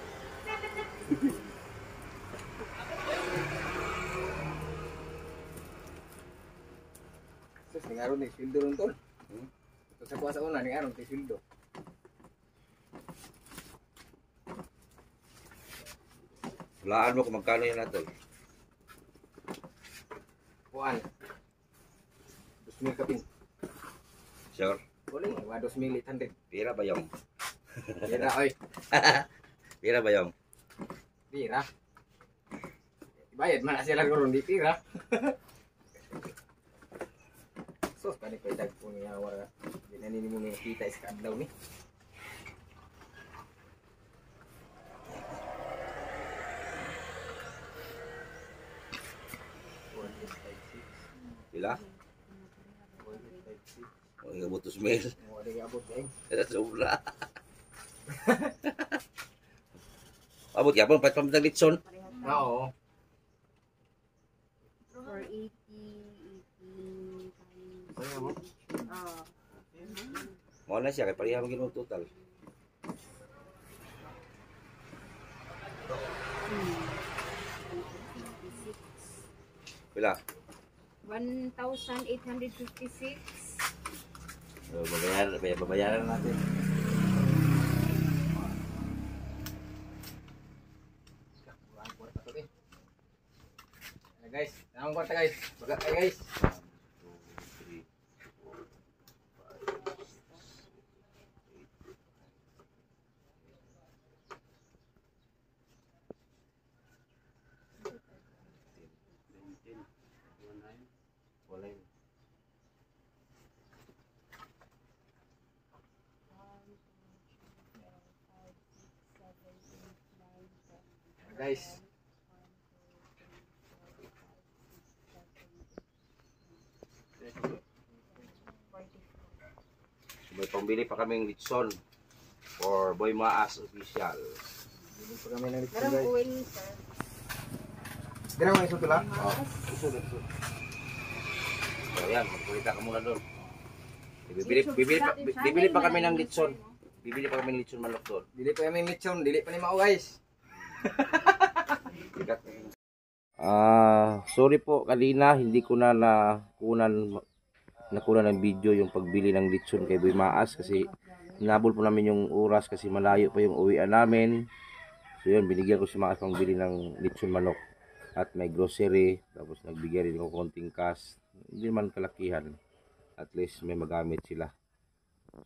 Sus, ni aron ni sildo ron tol. Ito sa kuha sa una, ni aron ni sildo. Walaan mo kung magkano yan natin. Kuhaan. 2,000 kapin. Sure. Wala yung 2,800. Pira ba yung? Pira, oy. Pira ba yung? Pira. Ibayad man na sila ron, di pira. Sus, kani ko idag po niya wala. Ginanini mo niya kita is kadlaw ni. Pila? O, yung butos mail. Wala yung abot eh. Kaya sobra. Abot yapon, pati pamitang litson. Oo. 480, 80 times. Ah. Mo na siya, kaya pareha maging mo total. Pila? 1,856. So, babayaran natin. Guys, ang kwarta guys. Baga kayo guys. 2, 3, 4, 5, 6, 7, 8, 9, 10. Guys. May pambili pa kaming litson for Boy Maas official. Bili pa kami ng litson Merong guys. oil, sir. Dira mo iso tula? So yan, magkulita ka muna doon. Bibili pa kami ng litson. Bibili pa kami ng litson manok doon. Dili pa kami ng litson, dili pa ni mao guys. Sorry po kanina hindi ko na nakunan ng video yung pagbili ng litson kay Boy Maas kasi hinabol po namin yung oras kasi malayo pa yung uwian namin. So yun, binigyan ko si Maas pang bili ng litson manok at may grocery, tapos nagbigay rin ako konting cash. Hindi man kalakihan, at least may magamit sila.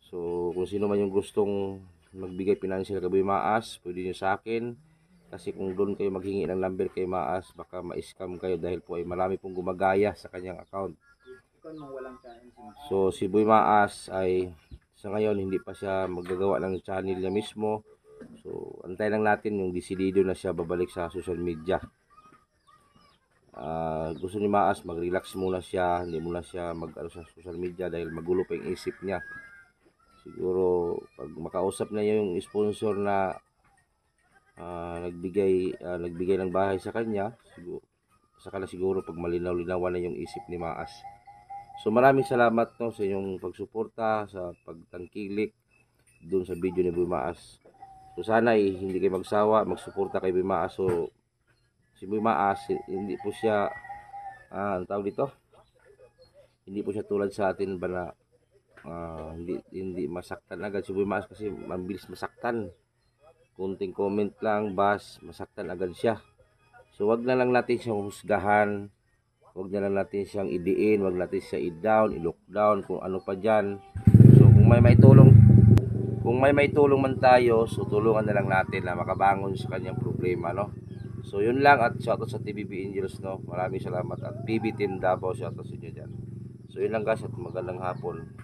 So kung sino man yung gustong magbigay financial kay Boy Maas, pwede nyo sa akin. Kasi kung doon kayo maghingi ng number kay Maas, baka ma-scam kayo dahil po ay marami pong gumagaya sa kanyang account. So si Boy Maas ay sa ngayon hindi pa siya maggagawa ng channel niya mismo. So antay lang natin yung desidido na siya babalik sa social media. Gusto ni Maas mag-relax muna siya, hindi muna siya mag-ano sa social media dahil magulo pa yung isip niya. Siguro pag makausap na niya yung sponsor na nagbigay ng bahay sa kanya, siguro pag malinaw-linawan na yung isip ni Maas. So maraming salamat no sa inyong pagsuporta, sa pagtangkilik doon sa video ni Boy Maas. So sana hindi kayo magsawa, magsuporta kay Boy Maas. So si Boy Maas hindi po siya ang tawag dito, hindi po siya tulad sa atin ba na hindi masaktan agad si Boy Maas kasi mabilis masaktan. kunting comment lang, bas, masaktan agad siya. So wag na lang natin siyang husgahan, wag na lang natin siyang idiin, wag natin siya i-down, i-lockdown, kung ano pa dyan. So kung may maitulong man tayo, so tulungan na lang natin na makabangon sa kanyang problema, no? So yun lang, at shoutout sa TBB Angels, no? Maraming salamat, at PB Team Davao, shoutout sa inyo dyan. So yun lang guys, at magandang hapon.